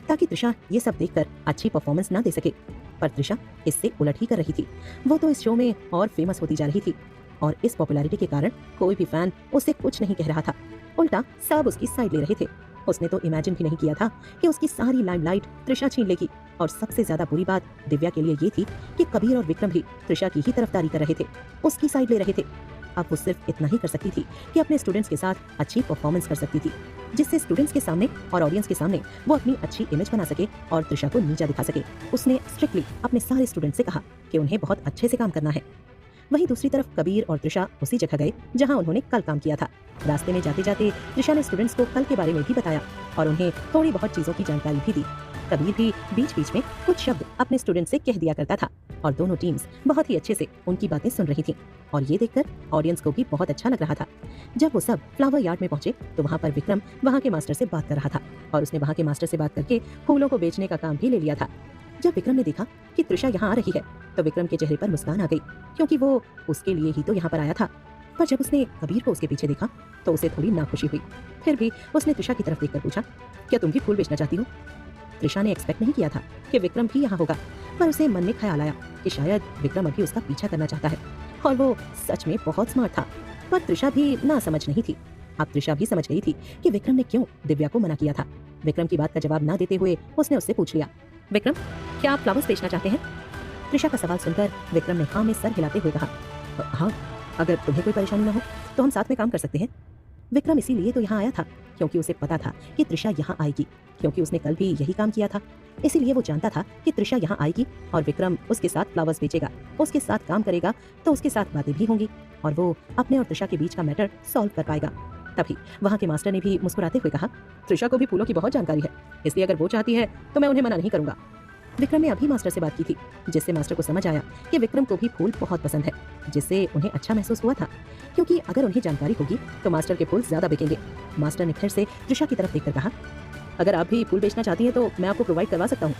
[SPEAKER 3] ताकि त्रिशा ये सब देखकर अच्छी परफॉर्मेंस ना दे सके। पर त्रिशा इससे उलट ही कर रही थी। वो तो इस शो में और फेमस होती जा रही थी और इस पॉपुलैरिटी के कारण कोई भी फैन उससे कुछ नहीं कह रहा था, उल्टा सब उसकी साइड ले रहे थे। उसने तो इमेजिन भी नहीं किया था कि उसकी सारी लाइमलाइट त्रिशा छीन लेगी। और सबसे ज्यादा बुरी बात दिव्या के लिए ये थी कि कबीर और विक्रम भी त्रिशा की ही तरफदारी कर रहे थे, उसकी साइड ले रहे थे। अब वो सिर्फ इतना ही कर सकती थी कि अपने स्टूडेंट्स के साथ अच्छी परफॉर्मेंस कर सकती थी, जिससे स्टूडेंट्स के सामने और ऑडियंस के सामने वो अपनी अच्छी इमेज बना सके और त्रिशा को नीचा दिखा सके। उसने स्ट्रिक्टली अपने सारे स्टूडेंट्स से कहा कि उन्हें बहुत अच्छे से काम करना है। वहीं दूसरी तरफ कबीर और त्रिशा उसी जगह गए जहां उन्होंने कल काम किया था। रास्ते में जाते जाते त्रिशा ने स्टूडेंट्स को कल के बारे में भी बताया और उन्हें थोड़ी बहुत चीजों की जानकारी भी दी। कबीर भी बीच बीच में कुछ शब्द अपने स्टूडेंट से कह दिया करता था और दोनों टीम्स बहुत ही अच्छे से उनकी बातें सुन रही थीं। और ये देखकर ऑडियंस को भी बहुत अच्छा लग रहा था। जब वो सब फ्लावर यार्ड में पहुंचे तो वहाँ पर विक्रम वहाँ के मास्टर से बात कर रहा था और उसने वहाँ के मास्टर से बात करके फूलों को बेचने का काम भी ले लिया था। जब विक्रम ने देखा कि त्रिशा यहाँ आ रही है तो विक्रम के चेहरे पर मुस्कान आ गई, क्योंकि वो उसके लिए ही तो यहाँ पर आया था। पर जब उसने कबीर को उसके पीछे देखा तो उसे थोड़ी नाखुशी हुई। फिर भी उसने त्रिशा की तरफ देखकर पूछा, क्या तुम भी फूल बेचना चाहती हो? त्रिशा ने एक्सपेक्ट नहीं किया था कि विक्रम भी यहाँ होगा, पर उसे मन में ख्याल आया कि शायद विक्रम अभी उसका पीछा करना चाहता है और वो सच में बहुत स्मार्ट था। पर त्रिशा भी ना समझ नहीं थी। अब त्रिशा भी समझ गई थी कि विक्रम ने क्यों दिव्या को मना किया था। विक्रम की बात का जवाब ना देते हुए उसने उससे पूछ लिया, विक्रम, क्या आप फ्लावर्स बेचना चाहते हैं? त्रिशा का सवाल सुनकर विक्रम ने हाँ में सर हिलाते हुए कहा, हाँ, अगर तुम्हें कोई परेशानी ना हो तो हम साथ में काम कर सकते हैं। विक्रम इसीलिए तो यहाँ आया था क्योंकि उसे पता था कि त्रिशा यहाँ आएगी, क्योंकि उसने कल भी यही काम किया था। इसीलिए वो जानता था कि त्रिशा यहाँ आएगी और विक्रम उसके साथ फ्लावर्स बेचेगा, उसके साथ काम करेगा तो उसके साथ बातें भी होंगी और वो अपने और त्रिशा के बीच का मैटर सॉल्व कर पाएगा। तभी वहाँ के मास्टर ने भी मुस्कुराते हुए कहा, त्रिशा को भी फूलों की बहुत जानकारी है, इसलिए अगर वो चाहती है तो मैं उन्हें मना नहीं करूंगा। विक्रम ने अभी मास्टर से बात की थी, जिससे मास्टर को समझ आया कि विक्रम को भी फूल बहुत पसंद है, जिससे उन्हें अच्छा महसूस हुआ था, क्योंकि अगर उन्हें जानकारी होगी तो मास्टर के फूल ज्यादा बिकेंगे। मास्टर ने फिर से त्रिशा की तरफ देखकर कहा, अगर आप भी फूल बेचना चाहती हैं तो मैं आपको प्रोवाइड करवा सकता हूँ।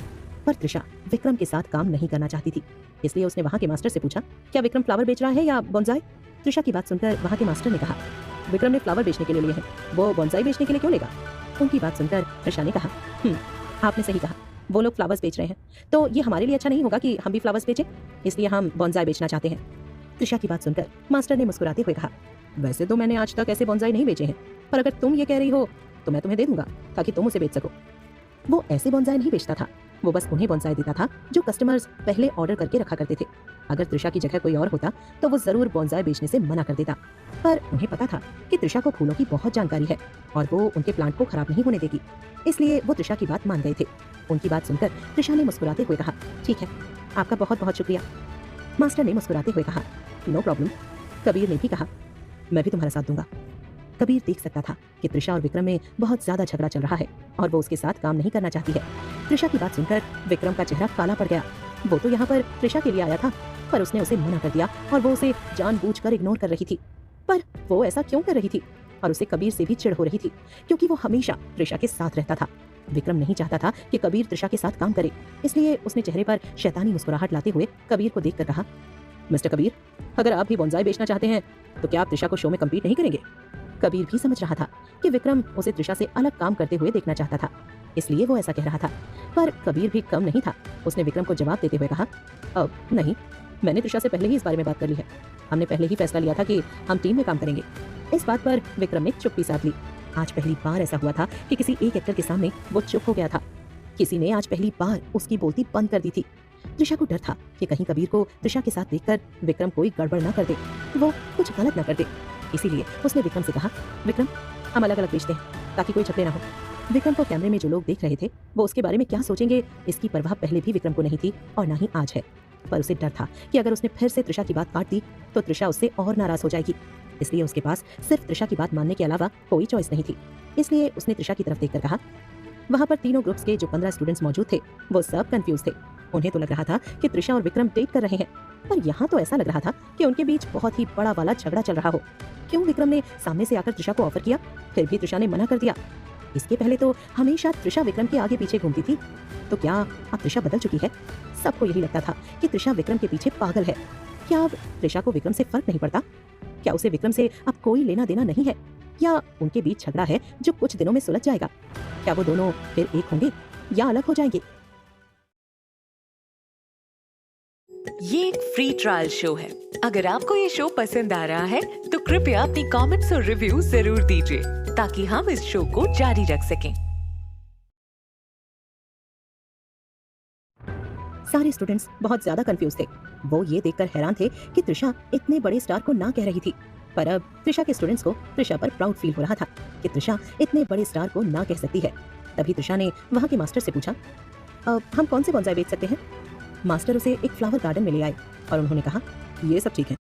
[SPEAKER 3] पर त्रिशा विक्रम के साथ काम नहीं करना चाहती थी, इसलिए उसने वहाँ के मास्टर से पूछा, क्या विक्रम फ्लावर बेच रहा है या बोनसाई? त्रिशा की बात सुनकर वहाँ के मास्टर ने कहा, विक्रम ने फ्लावर बेचने के लिए लिए हैं, वो बोनसाई बेचने के लिए क्यों लेगा? उनकी बात सुनकर त्रिशा ने कहा, आपने सही कहा, वो लोग फ्लावर्स बेच रहे हैं, तो ये हमारे लिए अच्छा नहीं होगा कि हम भी फ्लावर्स बेचें, इसलिए हम बोनसाई बेचना चाहते हैं। त्रिशा की बात सुनकर मास्टर ने मुस्कुराते हुए कहा, वैसे तो मैंने आज तक ऐसे बोनसाई नहीं बेचे हैं, पर अगर तुम ये कह रही हो तो मैं तुम्हें दे दूंगा ताकि तुम उसे बेच सको। वो ऐसे बोनसाई नहीं बेचता था, वो बस उन्हें बोनसाई देता था जो कस्टमर्स पहले ऑर्डर करके रखा करते थे। अगर त्रिशा की जगह कोई और होता तो वो जरूर बोनसाई बेचने से मना कर देता, पर उन्हें पता था कि त्रिशा को फूलों की बहुत जानकारी है और वो उनके प्लांट को खराब नहीं होने देगी, इसलिए वो त्रिशा की बात मान गए थे। उनकी बात सुनकर त्रिशा ने मुस्कुराते हुए कहा, ठीक है, आपका बहुत बहुत शुक्रिया। मास्टर ने मुस्कुराते हुए कहा, नो प्रॉब्लम। कबीर ने भी कहा, मैं भी तुम्हारा साथ दूंगा। कबीर देख सकता था कि त्रिशा और विक्रम में बहुत ज्यादा झगड़ा चल रहा है और वो उसके साथ काम नहीं करना चाहती है। त्रिशा की बात सुनकर विक्रम का चेहरा काला पड़ गया। वो तो यहाँ पर त्रिशा के लिए आया था, पर उसने उसे मना कर दिया और वो उसे जानबूझकर इग्नोर कर रही थी। पर वो ऐसा क्यों कर रही थी? और उसे कबीर से भी चिढ़ हो रही थी, क्योंकि वो हमेशा त्रिशा के साथ रहता था। विक्रम नहीं चाहता था कि कबीर त्रिशा के साथ काम करे, इसलिए उसने चेहरे पर शैतानी मुस्कुराहट लाते हुए कबीर को देखकर कहा, मिस्टर कबीर, अगर आप भी बोनसाई बेचना चाहते हैं तो क्या आप त्रिशा को शो में कम्पीट नहीं करेंगे? कबीर भी समझ रहा था कि विक्रम उसे त्रिशा से अलग काम करते हुए देखना चाहता था, इसलिए वो ऐसा कह रहा था। पर कबीर भी कम नहीं था, उसने विक्रम को जवाब देते हुए कहा, नहीं, मैंने त्रिशा से पहले ही इस बारे में बात कर ली है। हमने पहले ही फैसला लिया था कि हम टीम में काम करेंगे। इस बात पर विक्रम ने चुप्पी साध ली। आज पहली बार ऐसा हुआ था कि किसी एक एक्टर के सामने वो चुप हो गया था। किसी ने आज पहली बार उसकी बोलती बंद कर दी थी। त्रिशा को डर था कि कहीं कबीर को त्रिशा के साथ देखकर विक्रम कोई गड़बड़ न कर दे, वो कुछ गलत न कर दे। इसीलिए उसने विक्रम से कहा, विक्रम, हम अलग अलग बेचते हैं ताकि कोई झगड़े ना हो। विक्रम को कैमरे में जो लोग देख रहे थे वो उसके बारे में क्या सोचेंगे, इसकी परवाह पहले भी विक्रम को नहीं थी और ना ही आज है। पर उसे डर था कि अगर उसने फिर से त्रिशा की बात काट दी तो त्रिशा उससे और नाराज हो जाएगी, इसलिए उसके पास सिर्फ त्रिशा की बात मानने के अलावा कोई चॉइस नहीं थी। इसलिए उसने त्रिशा की तरफ देखकर कहा, वहाँ पर तीनों ग्रुप्स के जो 15 स्टूडेंट्स मौजूद थे वो सब कंफ्यूज थे। उन्हें तो लग रहा था कि त्रिशा और विक्रम डेट कर रहे हैं, पर यहाँ तो ऐसा लग रहा था कि उनके बीच बहुत ही बड़ा वाला झगड़ा चल रहा हो। क्यों विक्रम ने सामने से आकर त्रिशा को ऑफर किया, फिर भी त्रिशा ने मना कर दिया? इसके पहले तो हमेशा त्रिशा विक्रम के आगे पीछे घूमती थी, तो क्या अब त्रिशा बदल चुकी है? सबको यही लगता था कि त्रिशा विक्रम के पीछे पागल है। क्या अब त्रिशा को विक्रम से फर्क नहीं पड़ता? क्या उसे विक्रम से अब कोई लेना देना नहीं है? या उनके बीच झगड़ा है जो कुछ दिनों में सुलझ जाएगा? क्या वो दोनों फिर एक होंगे या अलग हो जाएंगे?
[SPEAKER 4] ये एक फ्री ट्रायल शो है। अगर आपको ये शो पसंद आ रहा है तो कृपया अपनी कमेंट्स और रिव्यू जरूर दीजिए ताकि हम इस शो को जारी रख सकें।
[SPEAKER 3] सारे स्टूडेंट्स बहुत ज्यादा कंफ्यूज थे। वो ये देखकर हैरान थे कि त्रिशा इतने बड़े स्टार को ना कह रही थी, पर अब त्रिशा के स्टूडेंट्स को त्रिशा पर प्राउड फील हो रहा था कि त्रिशा इतने बड़े स्टार को ना कह सकती है। तभी त्रिशा ने वहाँ के मास्टर से पूछा, हम कौन से बोनसाई बेच सकते हैं? मास्टर उसे एक फ्लावर गार्डन में ले आए और उन्होंने कहा, ये सब ठीक है,